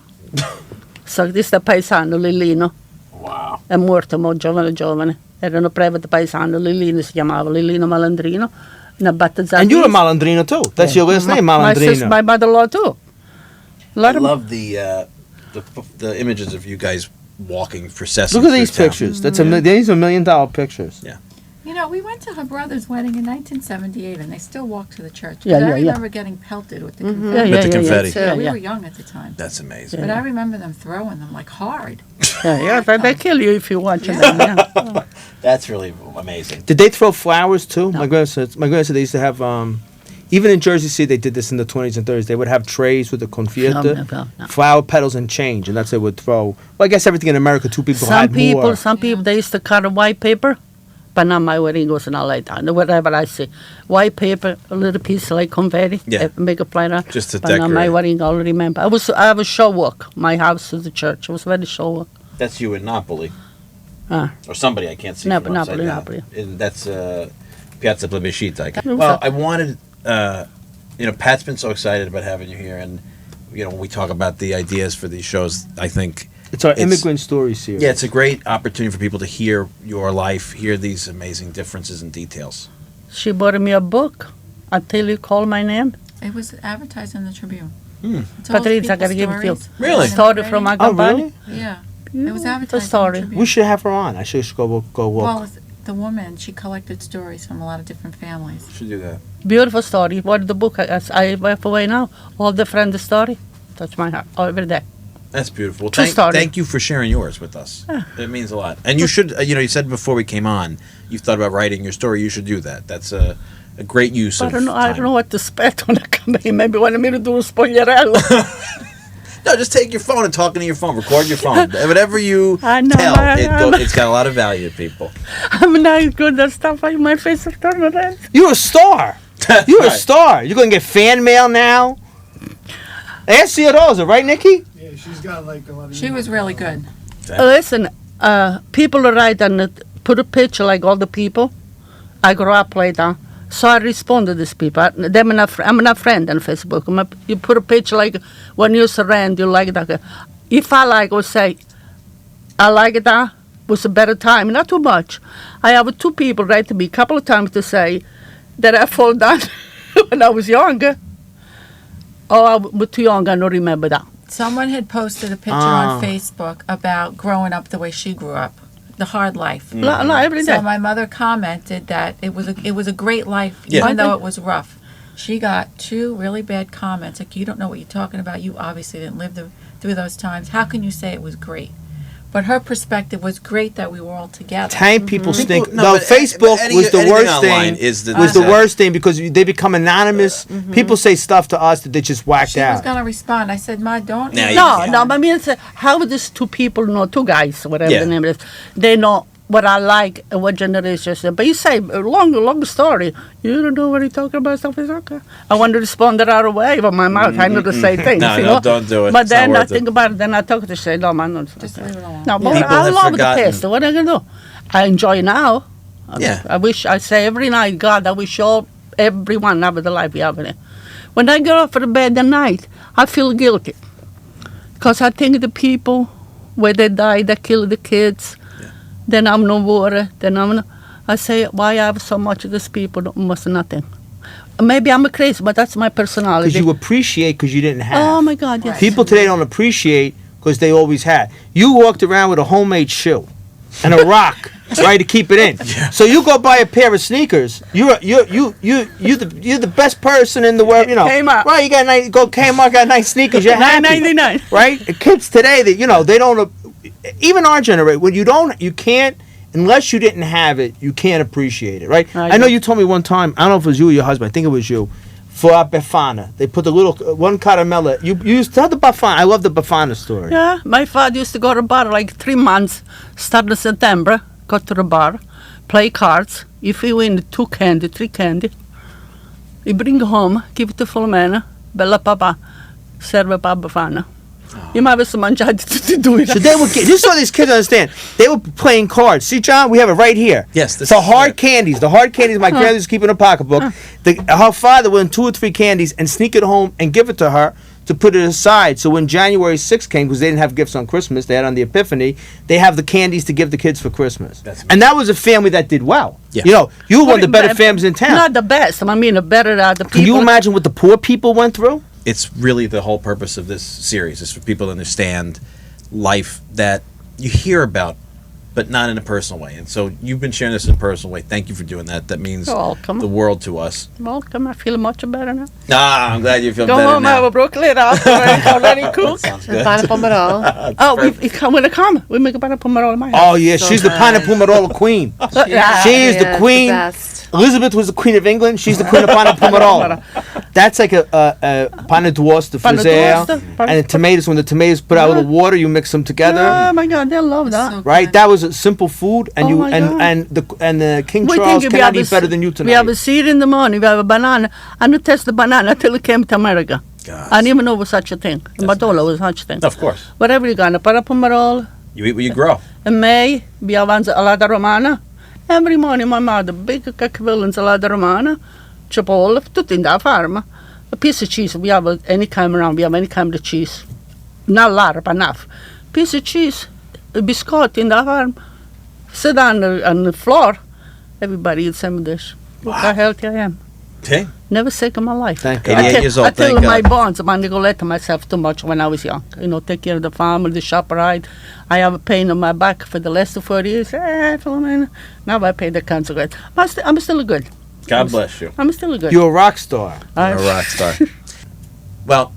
So this is the paesano Lillino. Wow. È morto mo giovane. Erano private paesano, Lillino si chiamava, Lillino Malandrino. Ne ha battezzato. And you're a Malandrino too. That's your last name, Malandrino. My mother-in-law too. I Lot of love the images of you guys walking processing. Look at these through town. pictures. These are $1 million pictures. You know, we went to her brother's wedding in 1978, and they still walk to the church. Yeah, but I yeah, yeah. remember getting pelted with the Yeah, confetti. yeah, With the yeah, confetti. Yeah, we yeah. were young at the time. That's amazing. But I remember them throwing them like hard. Yeah, they kill you if you watch them. Yeah. That's really amazing. Did they throw flowers too? My grandson said they used to have, even in Jersey City, they did this in the 20s and 30s. They would have trays with the confieta, No. flower petals, and change, and that's what they would throw. Well, I guess everything in America, two people Some had more. people, they used to cut a white paper, but not my wedding was not like that. Whatever I say, white paper, a little piece like confetti, Yeah. make a platter. Just to but not my decorate. wedding. I'll remember. I have a show walk. My house to the church. It was very show walk. That's you in Napoli. Ah. Or somebody I can't see. Nap- from upside Napoli. down. And that's Piazza Plebiscita. What's Well, up? I wanted, Pat's been so excited about having you here, and when we talk about the ideas for these shows, I think It's our immigrant story series. it's a great opportunity for people to hear your life, hear these amazing differences and details. She bought me a book until you call my name. It was advertised in the Tribune. Patrizia, I gotta give it to you. Really? Story from my Oh, company. really? Yeah. It was The advertised. story. We should have her on. I should go look. Well, the woman, she collected stories from a lot of different families. Should do that. Beautiful story. What the book I have away now. All the friends' story. Touch my heart every day. That's beautiful. True story. Thank you for sharing yours with us. It means a lot. And you should, you said before we came on, you've thought about writing your story. You should do that. That's a great use of time. I don't know what to expect when I come in. Maybe want me to do a spogliarello. No, just take your phone and talk into your phone. Record your phone. Whatever you I know, tell, it's got a lot of value to people. I'm not good at stuff like my face is turning red. You're a star. You're a Right. star. You're gonna get fan mail now. Ask Zia Rosa, right, Nikki? Yeah, she's got like a lot of. She was really good. Listen, people write and put a picture like all the people. I grew up later. So I respond to these people. I'm not a friend on Facebook. You put a picture like when you surrender, you like that. If I like, I would say, I like that. Was a better time. Not too much. I have 2 people write to me a couple of times to say that I fall down when I was younger. Oh, I was too young. I don't remember that. Someone had posted a picture on Facebook about growing up the way she grew up, the hard life. No, every day. So my mother commented that it was a great life, Yeah. even though it was rough. She got 2 really bad comments, like, you don't know what you're talking about. You obviously didn't live through those times. How can you say it was great? But her perspective was great that we were all together. Tank people stink. People- no, No, but Facebook any- was the anything worst online thing. is the- was the worst thing because they become anonymous. People say stuff to us that they just whacked She was out. going to respond. I said, Ma, don't. Now you No, can't. no, but I mean, how would these 2 people know, 2 guys, whatever Yeah. the name is, they know what I like and what generation is. But you say, a long story, you don't know what you're talking about, stuff is okay. I want to respond the other way, but my mouth, I know the same thing. No, you no, know? don't do it. But It's not then I worth it. think about it, then I talk to say, no, man, no. Just leave it alone. No, but People I have love forgotten. the past. What am I going to do? I enjoy now. Yeah. I say every night, God, I wish everyone have the life we have in it. When I get up for the bed at night, I feel guilty. Because I think the people, where they die, they kill the kids, then I'm no water, I say, why I have so much of these people, almost nothing. Maybe I'm crazy, but that's my personality. Because you appreciate because you didn't have. Oh my God, yes. People today don't appreciate because they always had. You walked around with a homemade shoe and a rock, right, to keep it in. So you go buy a pair of sneakers. You're the best person in the world. You know, Kmart. right? You got go Kmart, got nice sneakers. You're happy, $9.99. right? The kids today, they don't. Even our generation, when you can't. Unless you didn't have it, you can't appreciate it, right? I know you told me one time, I don't know if it was you or your husband, I think it was you, for our Befana. They put the little, one caramella. You used to tell the Befana. I love the Befana story. Yeah, my father used to go to the bar like 3 months, start in September, go to the bar, play cards. If he win 3 candy, he bring home, give it to Filomena, bella papà, serve pa Befana. You might have some mangiati to do it. So they would get, just so these kids understand, they were playing cards. See, John, we have it right here. Yes, this the is hard it. candies. The hard candies my grandmother was keeping in a pocketbook. Her father would win 2 or 3 candies and sneak it home and give it to her to put it aside. So when January 6th came, because they didn't have gifts on Christmas, they had on the Epiphany, they have the candies to give the kids for Christmas. And that was a family that did well. Yeah. You know, you were one of the better families in town. Not the best. I mean, the better the people. Can you imagine what the poor people went through? It's really the whole purpose of this series is for people to understand life that you hear about, but not in a personal way. And so you've been sharing this in a personal way. Thank you for doing that. That means You're welcome. the world to us. Welcome. I feel much better now. I'm glad you feel Go better home, now. have a broccoli after already cook. Sounds good. Bana pomerol. Oh, we come with a come. We make a banana pomodoro in my house. Oh, yeah, she's the Pineapple Pomerol queen. Yeah. She is the queen. best. Elizabeth was the queen of England. She's the queen of Pineapple Pomerol. That's like a Pane d'Oise, the Pane frizzere, d'Oise, and the tomatoes. When the tomatoes put out a little water, you mix them together. Oh my God, they love that. So Right, good. that was a simple food, and Oh my God. and the King We Charles think we cannot have eat better than you tonight. We have a seed in the morning. We have a banana. I didn't test the banana until it came to America. God. I didn't even know was such a thing. In Vatolla was such a thing. Of course. Whatever you got, a parapomerol. You eat what you grow. In May, we have insalata romana. Every morning, my mother, big cacaville insalata romana, cipolla, tutto in the farm. A piece of cheese. We have any kind around. We have any kind of cheese. Not a lot, but enough. Piece of cheese, a biscuit in the farm. Sit on the floor. Everybody eats some dish. Look how healthy I am. Okay. Never sick in my life. Thank God. 88 years old, I tell thank my God. bonds, I neglect myself too much when I was young. Take care of the family, the shop ride. I have a pain on my back for the last 40 years. Now I pay the consequence. I'm still good. God bless you. I'm still good. You're a rock star. You're a rock star. Well,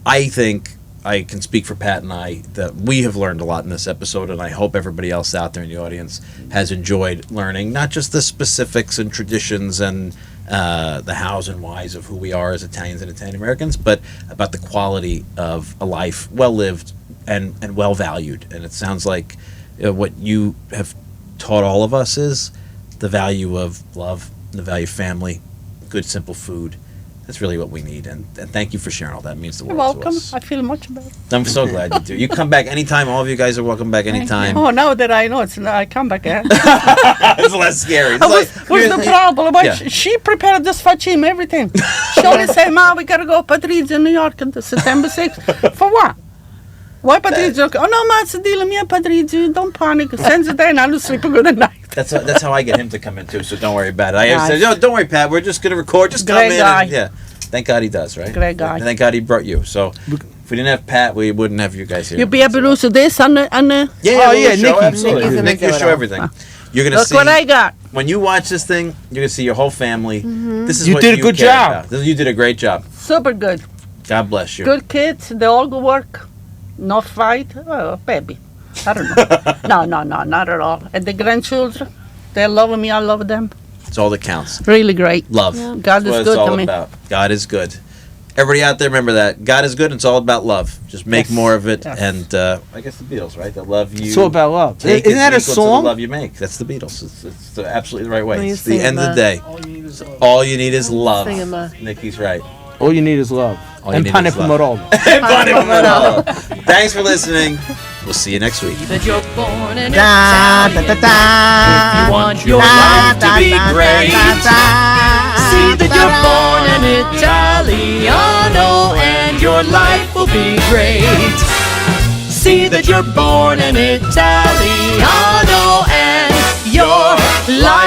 I think I can speak for Pat and I that we have learned a lot in this episode, and I hope everybody else out there in the audience has enjoyed learning not just the specifics and traditions and the hows and whys of who we are as Italians and Italian Americans, but about the quality of a life well lived and well valued. And it sounds like what you have taught all of us is the value of love, the value of family, good simple food. That's really what we need, and thank you for sharing all that. It means the You're world welcome. to us. I feel much better. I'm so glad you do. You come back anytime. All of you guys are welcome back anytime. Oh, now that I know I come back. It's less scary. It's What's the problem? Yeah. She prepared this facchim, everything. She only say, "Ma, we gotta go Patrizio in New York on September 6th." For what? Why Patrizio? Oh no, ma, it's a deal mia Patrizio. Don't panic. Send it and I'll sleep a good night. That's how I get him to come in too. So don't worry about it. I Nice. said, "No, don't worry, Pat. We're just gonna record. Just come Great in." guy. And, yeah. Thank God he does, right? Great guy. And thank God he brought you. So if we didn't have Pat, we wouldn't have you guys here. You'll be able to do this on the. Yeah, Oh, we'll yeah, show, Nikki. absolutely. Nikki's gonna Nick, do you it show all. everything. You're gonna Look see what I got. when you watch this thing. You're gonna see your whole family. This is You what did a you good care job. about. You did a great job. Super good. God bless you. Good kids. They all go work. No fight. Oh, baby. I don't know. No, not at all. And the grandchildren, they love me. I love them. It's all that counts. Really great. Love. God That's is what good it's all to me. about. God is good. Everybody out there, remember that. God is good, and it's all about love. Just make Yes. more of it. Yes. And I guess the Beatles, right? That love you. It's all about love. Take Isn't that a is equal to song? the love you make. That's the Beatles. It's absolutely the right way. Will you It's the sing end of the that? day. All you need is love. Sing it, Ma. Nikki's right. All you need is love. All you And need is pineapple love. Morallo. Thanks for listening. We'll see you next week. That you're born in Da, da, da, da. If you want your life to be great, see that you're born an Italiano and your life will be great. See that you're born an Italiano and your life